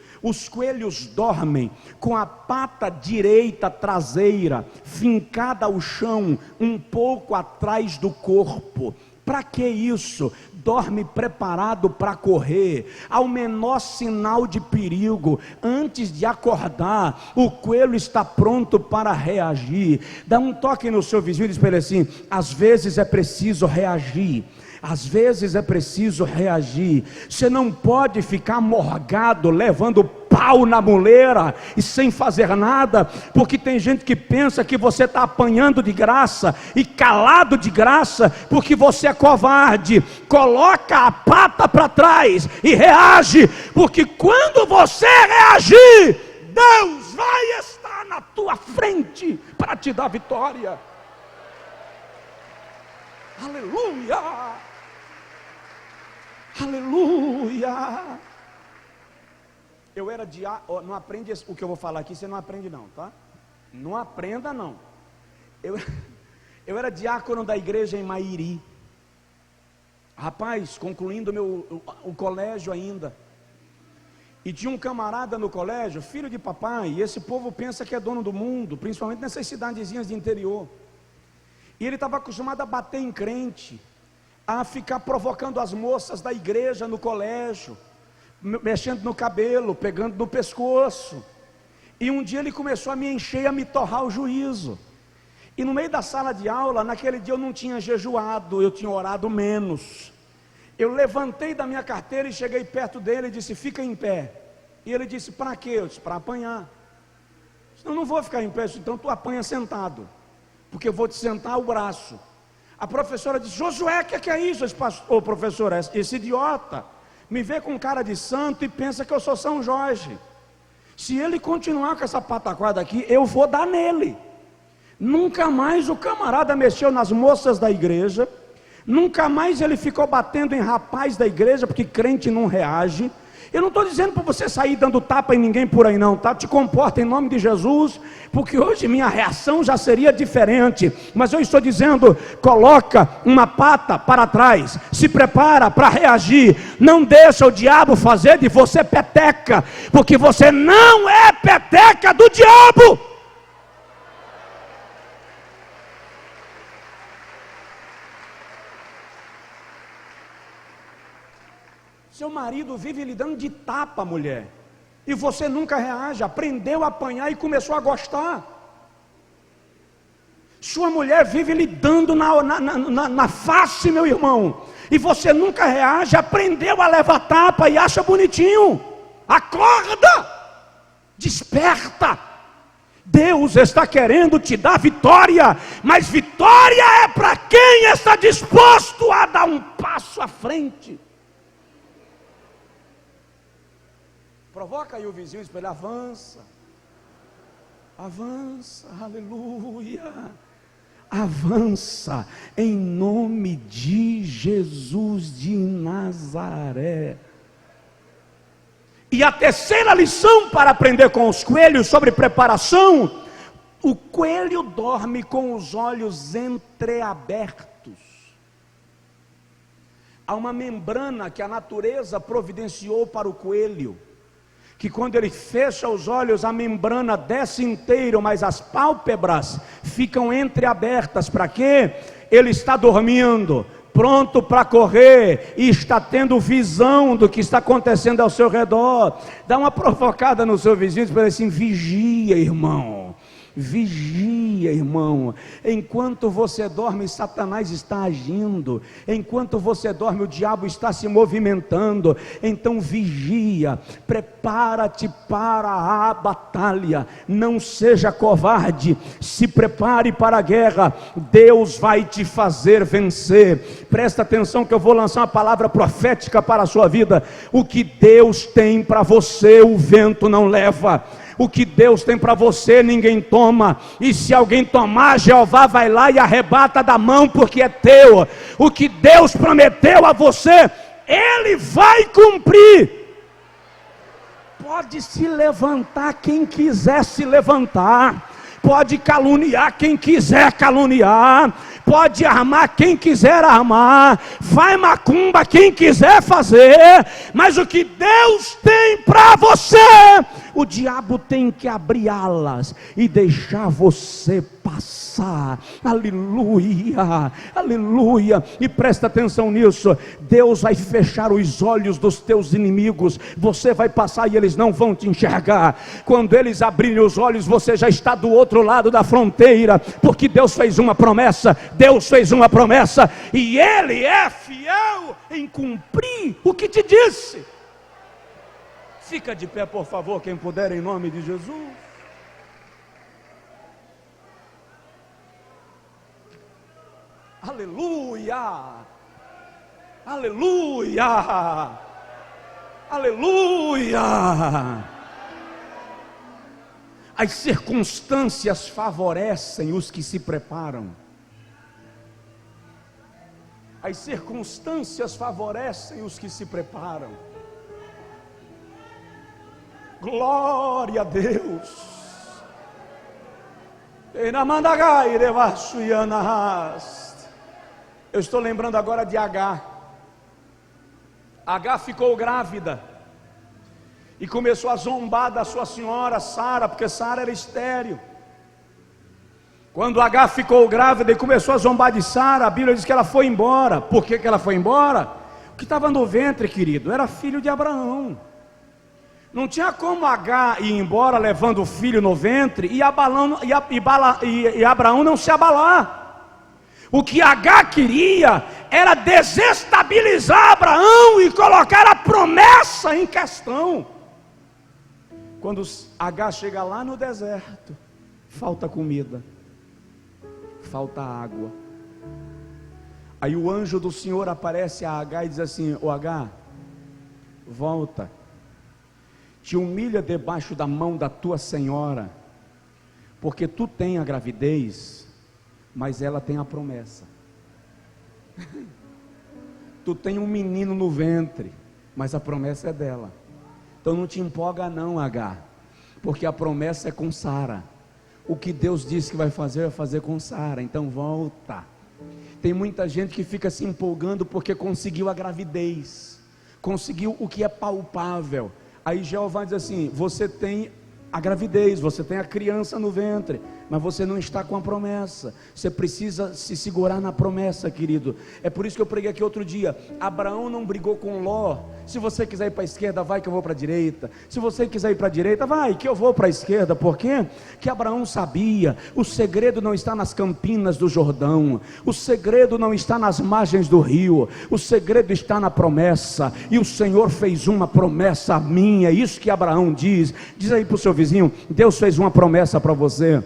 dormem com a pata direita traseira fincada ao chão, um pouco atrás do corpo. Para que isso? Dorme preparado para correr. Ao menor sinal de perigo, antes de acordar, o coelho está pronto para reagir. Dá um toque no seu vizinho e diz para ele assim: às vezes é preciso reagir. Às vezes é preciso reagir. Você não pode ficar morgado levando pau pau na muleira e sem fazer nada, porque tem gente que pensa que você está apanhando de graça e calado de graça, porque você é covarde. Coloca a pata para trás e reage, porque quando você reagir, Deus vai estar na tua frente para te dar vitória. Aleluia, aleluia. Eu era diácono, não aprende o que eu vou falar aqui, você não aprende não, tá? Não aprenda não. Eu era diácono da igreja em Mairi. Rapaz, concluindo o colégio ainda. E tinha um camarada no colégio, filho de papai, e esse povo pensa que é dono do mundo, principalmente nessas cidadezinhas de interior. E ele estava acostumado a bater em crente, a ficar provocando as moças da igreja no colégio, mexendo no cabelo, pegando no pescoço. E um dia ele começou a me encher, a me torrar o juízo. E no meio da sala de aula, naquele dia eu não tinha jejuado, eu tinha orado menos. Eu levantei da minha carteira e cheguei perto dele e disse: fica em pé. E ele disse: para quê? Eu disse: para apanhar. Eu disse: não vou ficar em pé. Eu disse: então tu apanha sentado, porque eu vou te sentar o braço. A professora disse: Josué, o que é isso? Eu disse: ô professora, esse idiota me vê com cara de santo e pensa que eu sou São Jorge. Se ele continuar com essa pataquada aqui, eu vou dar nele. Nunca mais o camarada mexeu nas moças da igreja, nunca mais ele ficou batendo em rapaz da igreja, porque crente não reage. Eu não estou dizendo para você sair dando tapa em ninguém por aí não, tá? Te comporta em nome de Jesus, porque hoje minha reação já seria diferente. Mas eu estou dizendo, coloca uma pata para trás, se prepara para reagir. Não deixa o diabo fazer de você peteca, porque você não é peteca do diabo. Seu marido vive lhe dando de tapa, mulher, e você nunca reage. Aprendeu a apanhar e começou a gostar. Sua mulher vive lhe dando na face, meu irmão, e você nunca reage. Aprendeu a levar tapa e acha bonitinho. Acorda, desperta. Deus está querendo te dar vitória, mas vitória é para quem está disposto a dar um passo à frente. Provoca aí o vizinho, espelho, avança, avança, aleluia, avança, em nome de Jesus de Nazaré. E a terceira lição para aprender com os coelhos sobre preparação: o coelho dorme com os olhos entreabertos. Há uma membrana que a natureza providenciou para o coelho, que quando ele fecha os olhos, a membrana desce inteiro, mas as pálpebras ficam entreabertas. Para quê? Ele está dormindo, pronto para correr, e está tendo visão do que está acontecendo ao seu redor. Dá uma provocada no seu vizinho e diz para ele assim: vigia, irmão. Vigia, irmão. Enquanto você dorme, Satanás está agindo. Enquanto você dorme, o diabo está se movimentando. Então vigia, prepara-te para a batalha. Não seja covarde, se prepare para a guerra. Deus vai te fazer vencer. Presta atenção que eu vou lançar uma palavra profética para a sua vida. O que Deus tem para você, o vento não leva. O que Deus tem para você, ninguém toma. E se alguém tomar, Jeová vai lá e arrebata da mão, porque é teu. O que Deus prometeu a você, Ele vai cumprir. Pode se levantar quem quiser se levantar, pode caluniar quem quiser caluniar, pode armar quem quiser armar, faz macumba quem quiser fazer, mas o que Deus tem para você, o diabo tem que abrir alas e deixar você passar. Aleluia, aleluia. E presta atenção nisso: Deus vai fechar os olhos dos teus inimigos. Você vai passar e eles não vão te enxergar. Quando eles abrirem os olhos, você já está do outro lado da fronteira, porque Deus fez uma promessa. Deus fez uma promessa e Ele é fiel em cumprir o que te disse. Fica de pé, por favor, quem puder, em nome de Jesus. Aleluia! Aleluia! Aleluia! As circunstâncias favorecem os que se preparam. As circunstâncias favorecem os que se preparam. Glória a Deus. Eu estou lembrando agora de Agar. Agar ficou grávida e começou a zombar da sua senhora Sara, porque Sara era estéril. Quando Agar ficou grávida e começou a zombar de Sara, a Bíblia diz que ela foi embora. Por que ela foi embora? O que estava no ventre, querido, era filho de Abraão. Não tinha como Agar ir embora levando o filho no ventre e Abraão não se abalar. O que Agar queria era desestabilizar Abraão e colocar a promessa em questão. Quando Agar chega lá no deserto, falta comida, falta água. Aí o anjo do Senhor aparece a Agar e diz assim: ô Agar, volta, te humilha debaixo da mão da tua senhora, porque tu tem a gravidez, mas ela tem a promessa. Tu tem um menino no ventre, mas a promessa é dela. Então não te empolga não, Agar, porque a promessa é com Sara. O que Deus disse que vai fazer com Sara. Então volta. Tem muita gente que fica se empolgando porque conseguiu a gravidez, conseguiu o que é palpável. Aí Jeová diz assim: você tem a gravidez, você tem a criança no ventre, mas você não está com a promessa. Você precisa se segurar na promessa, querido. É por isso que eu preguei aqui outro dia: Abraão não brigou com Ló. Se você quiser ir para a esquerda, vai que eu vou para a direita. Se você quiser ir para a direita, vai que eu vou para a esquerda. Por quê? Que Abraão sabia: o segredo não está nas campinas do Jordão, o segredo não está nas margens do rio, o segredo está na promessa. E o Senhor fez uma promessa a mim. É isso que Abraão diz. Diz aí para o seu vizinho: Deus fez uma promessa para você.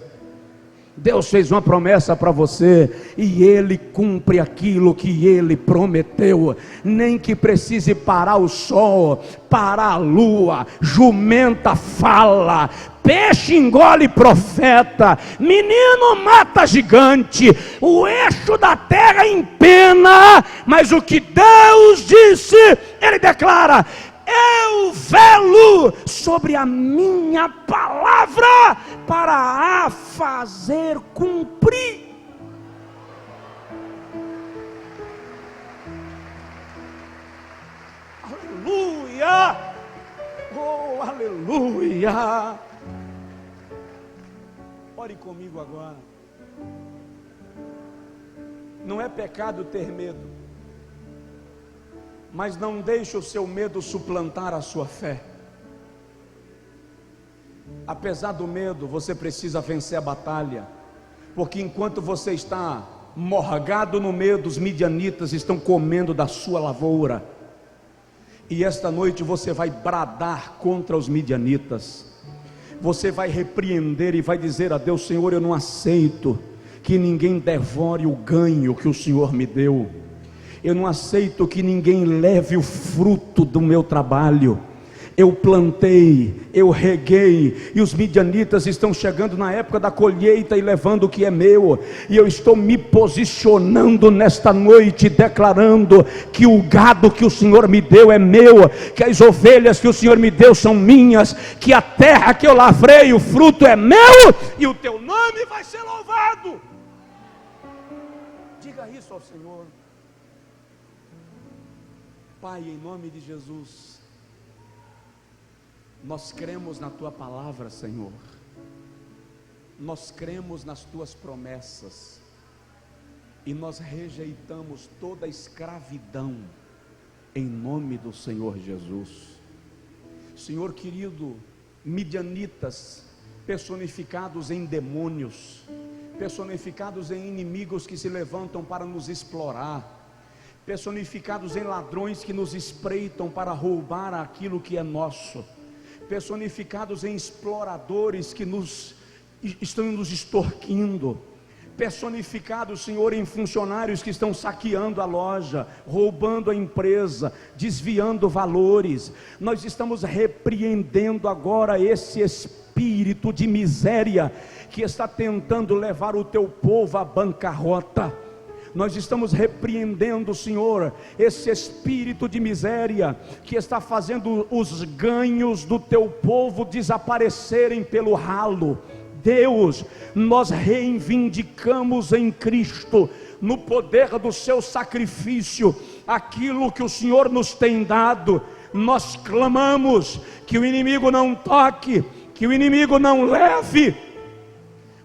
Deus fez uma promessa para você, e Ele cumpre aquilo que Ele prometeu. Nem que precise parar o sol, parar a lua, jumenta fala, peixe engole profeta, menino mata gigante, o eixo da terra empena, mas o que Deus disse, Ele declara: eu velo sobre a minha palavra para a fazer cumprir. Aleluia! Oh, aleluia! Ore comigo agora. Não é pecado ter medo, mas não deixe o seu medo suplantar a sua fé. Apesar do medo, você precisa vencer a batalha, porque enquanto você está morgado no medo, os midianitas estão comendo da sua lavoura. E esta noite você vai bradar contra os midianitas. Você vai repreender e vai dizer a Deus: Senhor, eu não aceito que ninguém devore o ganho que o Senhor me deu. Eu não aceito que ninguém leve o fruto do meu trabalho. Eu plantei, eu reguei, e os midianitas estão chegando na época da colheita e levando o que é meu. E eu estou me posicionando nesta noite, declarando que o gado que o Senhor me deu é meu, que as ovelhas que o Senhor me deu são minhas, que a terra que eu lavrei, o fruto é meu, e o teu nome vai ser louvado. Diga isso ao Senhor. Pai, em nome de Jesus, nós cremos na Tua palavra, Senhor. Nós cremos nas Tuas promessas. E nós rejeitamos toda escravidão, em nome do Senhor Jesus. Senhor querido, midianitas personificados em demônios, personificados em inimigos que se levantam para nos explorar, personificados em ladrões que nos espreitam para roubar aquilo que é nosso. personificados em exploradores que estão nos extorquindo, personificados, Senhor, em funcionários que estão saqueando a loja, roubando a empresa, desviando valores. Nós estamos repreendendo agora esse espírito de miséria que está tentando levar o teu povo à bancarrota. Nós estamos repreendendo, Senhor, esse espírito de miséria que está fazendo os ganhos do teu povo desaparecerem pelo ralo. Deus, nós reivindicamos em Cristo, no poder do seu sacrifício, aquilo que o Senhor nos tem dado. Nós clamamos que o inimigo não toque, que o inimigo não leve,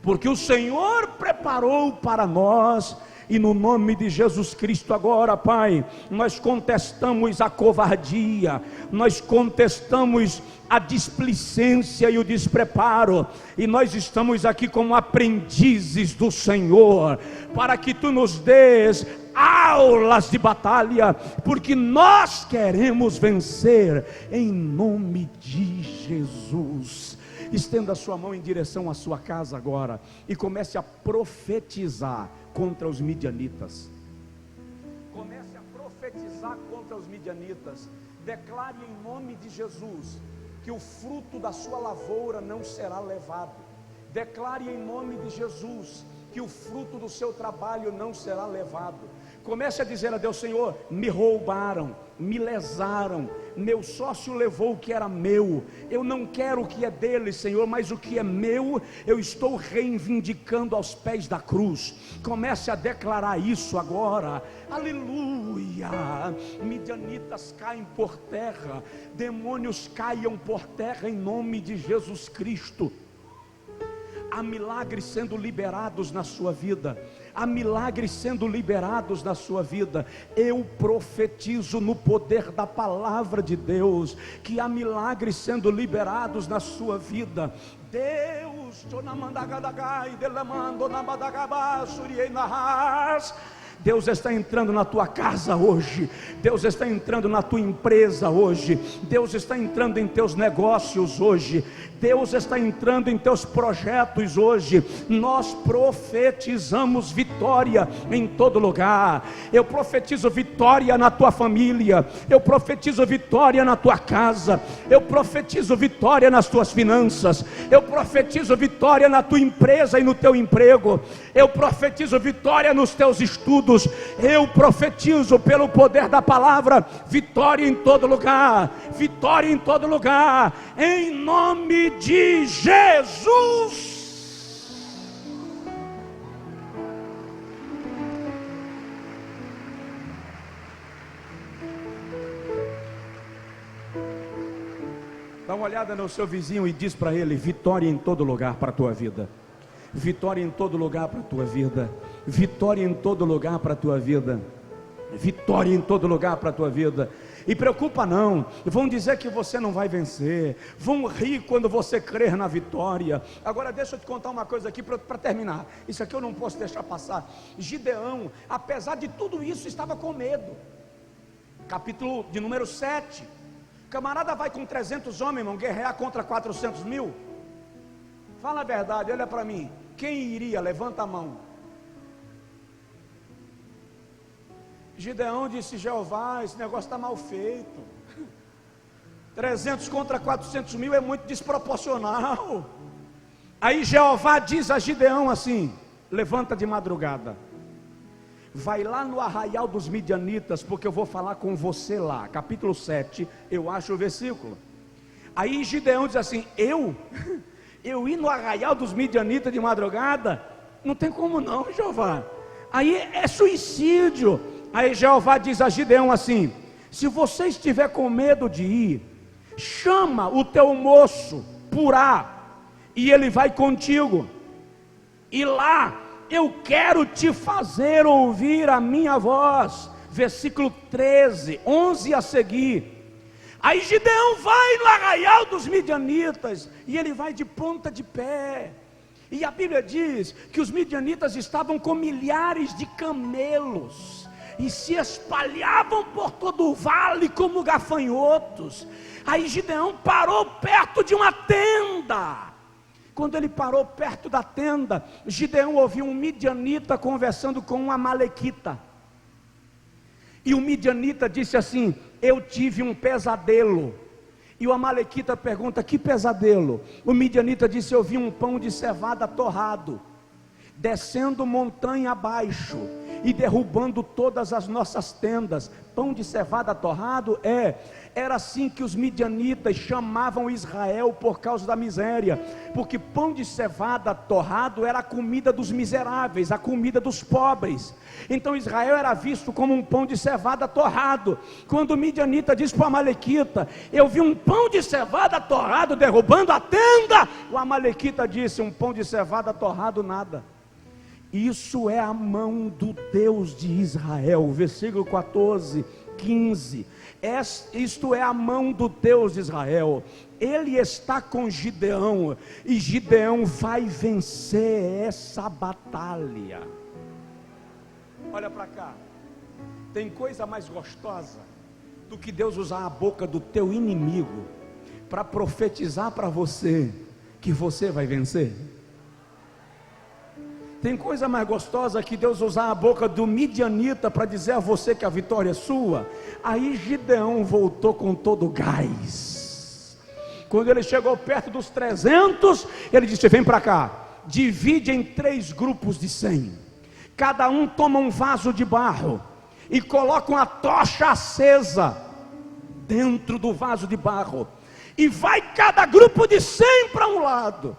porque o Senhor preparou para nós. E no nome de Jesus Cristo agora, Pai, nós contestamos a covardia, nós contestamos a displicência e o despreparo, e nós estamos aqui como aprendizes do Senhor, para que Tu nos dês aulas de batalha, porque nós queremos vencer, em nome de Jesus. Estenda a sua mão em direção à sua casa agora, e comece a profetizar contra os midianitas. Comece a profetizar contra os midianitas. Declare em nome de Jesus que o fruto da sua lavoura não será levado. Declare em nome de Jesus que o fruto do seu trabalho não será levado. Comece a dizer a Deus: Senhor, me roubaram, me lesaram, meu sócio levou o que era meu, eu não quero o que é dele, Senhor, mas o que é meu, eu estou reivindicando aos pés da cruz. Comece a declarar isso agora, aleluia. Midianitas caem por terra, demônios caiam por terra em nome de Jesus Cristo. Há milagres sendo liberados na sua vida, há milagres sendo liberados na sua vida. Eu profetizo no poder da palavra de Deus, que há milagres sendo liberados na sua vida. Deus, Deus está entrando na tua casa hoje, Deus está entrando na tua empresa hoje, Deus está entrando em teus negócios hoje, Deus está entrando em teus projetos hoje. Nós profetizamos vitória em todo lugar. Eu profetizo vitória na tua família, eu profetizo vitória na tua casa, eu profetizo vitória nas tuas finanças, eu profetizo vitória na tua empresa e no teu emprego, eu profetizo vitória nos teus estudos. Eu profetizo pelo poder da palavra, vitória em todo lugar, vitória em todo lugar, em nome de Jesus. Dá uma olhada no seu vizinho e diz para ele: vitória em todo lugar para a tua vida. Vitória em todo lugar para a tua vida. Vitória em todo lugar para a tua vida. Vitória em todo lugar para a tua vida. E preocupa não, vão dizer que você não vai vencer, vão rir quando você crer na vitória. Agora deixa eu te contar uma coisa aqui para terminar. Isso aqui eu não posso deixar passar. Gideão, apesar de tudo isso, estava com medo. Capítulo de número 7. Camarada vai com 300 homens, irmão, guerrear contra 400 mil. Fala a verdade, olha para mim. Quem iria? Levanta a mão. Gideão disse: Jeová, esse negócio está mal feito. 300 contra 400 mil é muito desproporcional. Aí Jeová diz a Gideão assim: levanta de madrugada, vai lá no arraial dos midianitas, porque eu vou falar com você lá. Capítulo 7, eu acho o versículo. Aí Gideão diz assim: eu ir no arraial dos midianitas de madrugada? Não tem como não, Jeová. Aí é suicídio. Aí Jeová diz a Gideão assim: se você estiver com medo de ir, chama o teu moço Purá, e ele vai contigo, e lá eu quero te fazer ouvir a minha voz. Versículo 13, 11 a seguir. Aí Gideão vai no arraial dos midianitas, e ele vai de ponta de pé, e a Bíblia diz que os midianitas estavam com milhares de camelos, e se espalhavam por todo o vale como gafanhotos. Aí Gideão parou perto de uma tenda. Quando ele parou perto da tenda, Gideão ouviu um midianita conversando com um amalequita. E o midianita disse assim: eu tive um pesadelo. E o amalequita pergunta: que pesadelo? O midianita disse: eu vi um pão de cevada torrado, descendo montanha abaixo e derrubando todas as nossas tendas. Pão de cevada torrado? Era assim que os midianitas chamavam Israel por causa da miséria, porque pão de cevada torrado era a comida dos miseráveis, a comida dos pobres. Então Israel era visto como um pão de cevada torrado. Quando o midianita disse para o amalequita: eu vi um pão de cevada torrado derrubando a tenda, o amalequita disse: um pão de cevada torrado nada. Isso é a mão do Deus de Israel. Versículo 14, 15. Isto é a mão do Deus de Israel. Ele está com Gideão, e Gideão vai vencer essa batalha. Olha para cá. Tem coisa mais gostosa do que Deus usar a boca do teu inimigo para profetizar para você que você vai vencer? Tem coisa mais gostosa que Deus usar a boca do midianita para dizer a você que a vitória é sua? Aí Gideão voltou com todo o gás. Quando ele chegou perto dos 300, ele disse: vem para cá, divide em 3 grupos de 100. Cada um toma um vaso de barro e coloca uma tocha acesa dentro do vaso de barro, e vai cada grupo de 100 para um lado.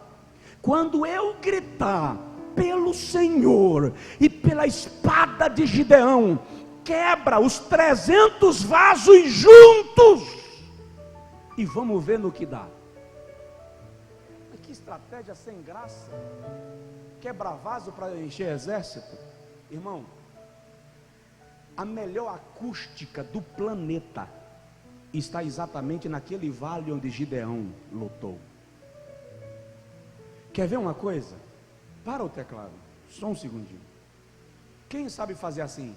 Quando eu gritar pelo Senhor e pela espada de Gideão, quebra os 300 vasos juntos e vamos ver no que dá. Que estratégia sem graça. Quebra vaso para encher exército. Irmão, a melhor acústica do planeta está exatamente naquele vale onde Gideão lutou. Quer ver uma coisa? Para o teclado, só um segundinho. Quem sabe fazer assim?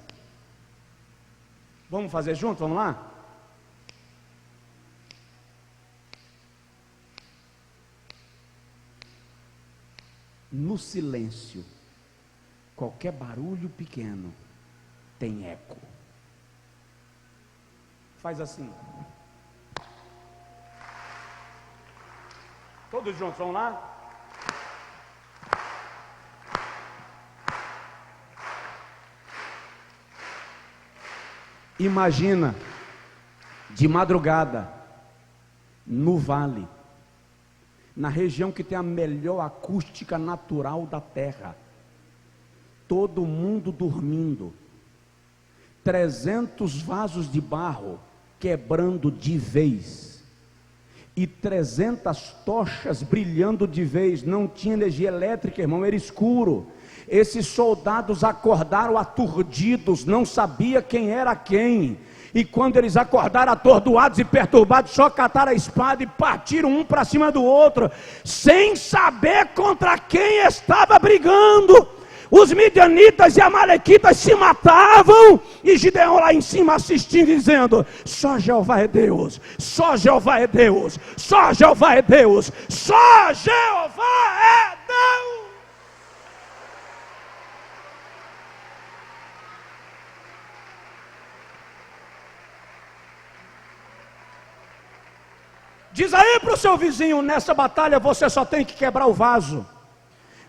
Vamos fazer junto? Vamos lá? No silêncio, qualquer barulho pequeno tem eco. Faz assim. Todos juntos, vamos lá? Imagina, de madrugada, no vale, na região que tem a melhor acústica natural da terra, todo mundo dormindo, 300 vasos de barro quebrando de vez, e 300 tochas brilhando de vez. Não tinha energia elétrica, irmão, era escuro. Esses soldados acordaram aturdidos, não sabia quem era quem, e quando eles acordaram atordoados e perturbados, só cataram a espada e partiram um para cima do outro, sem saber contra quem estava brigando. Os midianitas e amalequitas se matavam, e Gideão lá em cima assistindo, dizendo: só Jeová é Deus, só Jeová é Deus, só Jeová é Deus, só Jeová é Deus. Diz aí para o seu vizinho: nessa batalha você só tem que quebrar o vaso.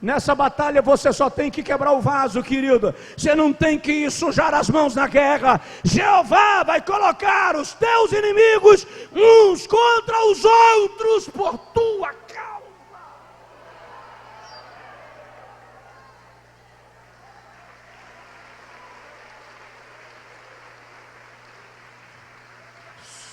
Nessa batalha você só tem que quebrar o vaso, querido. Você não tem que sujar as mãos na guerra. Jeová vai colocar os teus inimigos uns contra os outros por tua causa.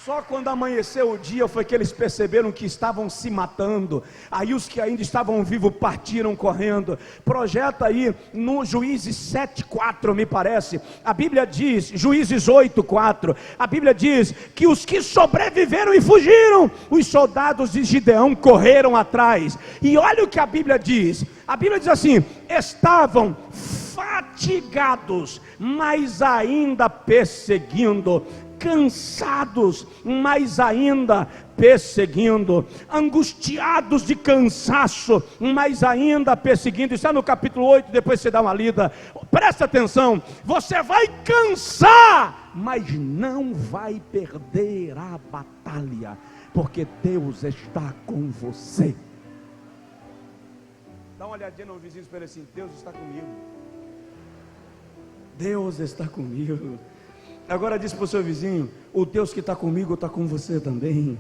Só quando amanheceu o dia foi que eles perceberam que estavam se matando. Aí os que ainda estavam vivos partiram correndo. Projeta aí no Juízes 7:4, me parece. A Bíblia diz, Juízes 8:4, a Bíblia diz que os que sobreviveram e fugiram, os soldados de Gideão correram atrás. E olha o que a Bíblia diz. A Bíblia diz assim: estavam fatigados fatigados, mas ainda perseguindo, cansados, mas ainda perseguindo, angustiados de cansaço, mas ainda perseguindo. Isso é no capítulo 8, depois você dá uma lida. Presta atenção, você vai cansar, mas não vai perder a batalha, porque Deus está com você. Dá uma olhadinha no vizinho e espera assim: Deus está comigo. Deus está comigo. Agora diz para o seu vizinho: o Deus que está comigo está com você também.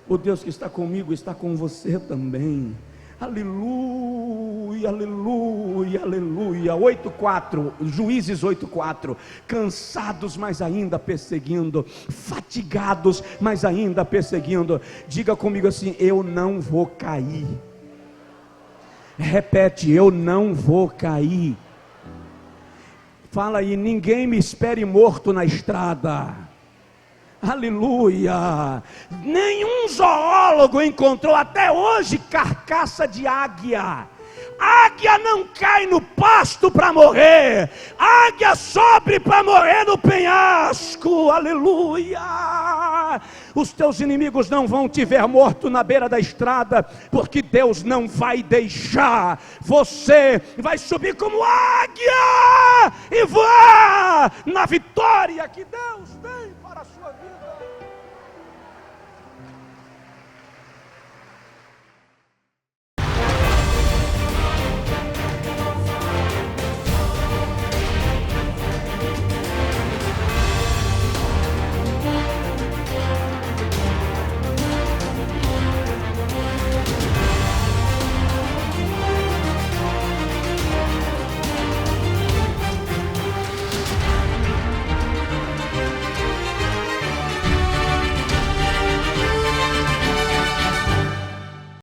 O Deus que está comigo está com você também. Aleluia, aleluia, aleluia. 8:4, Juízes 8:4. Cansados, mas ainda perseguindo, fatigados, mas ainda perseguindo. Diga comigo assim: eu não vou cair. Repete: eu não vou cair. Fala aí: ninguém me espere morto na estrada. Aleluia. Nenhum zoólogo encontrou até hoje carcaça de águia. Águia não cai no pasto para morrer. Águia sobe para morrer no penhasco. Aleluia. Os teus inimigos não vão te ver morto na beira da estrada, porque Deus não vai deixar. Você vai subir como águia e voar na vitória que Deus tem para a sua vida.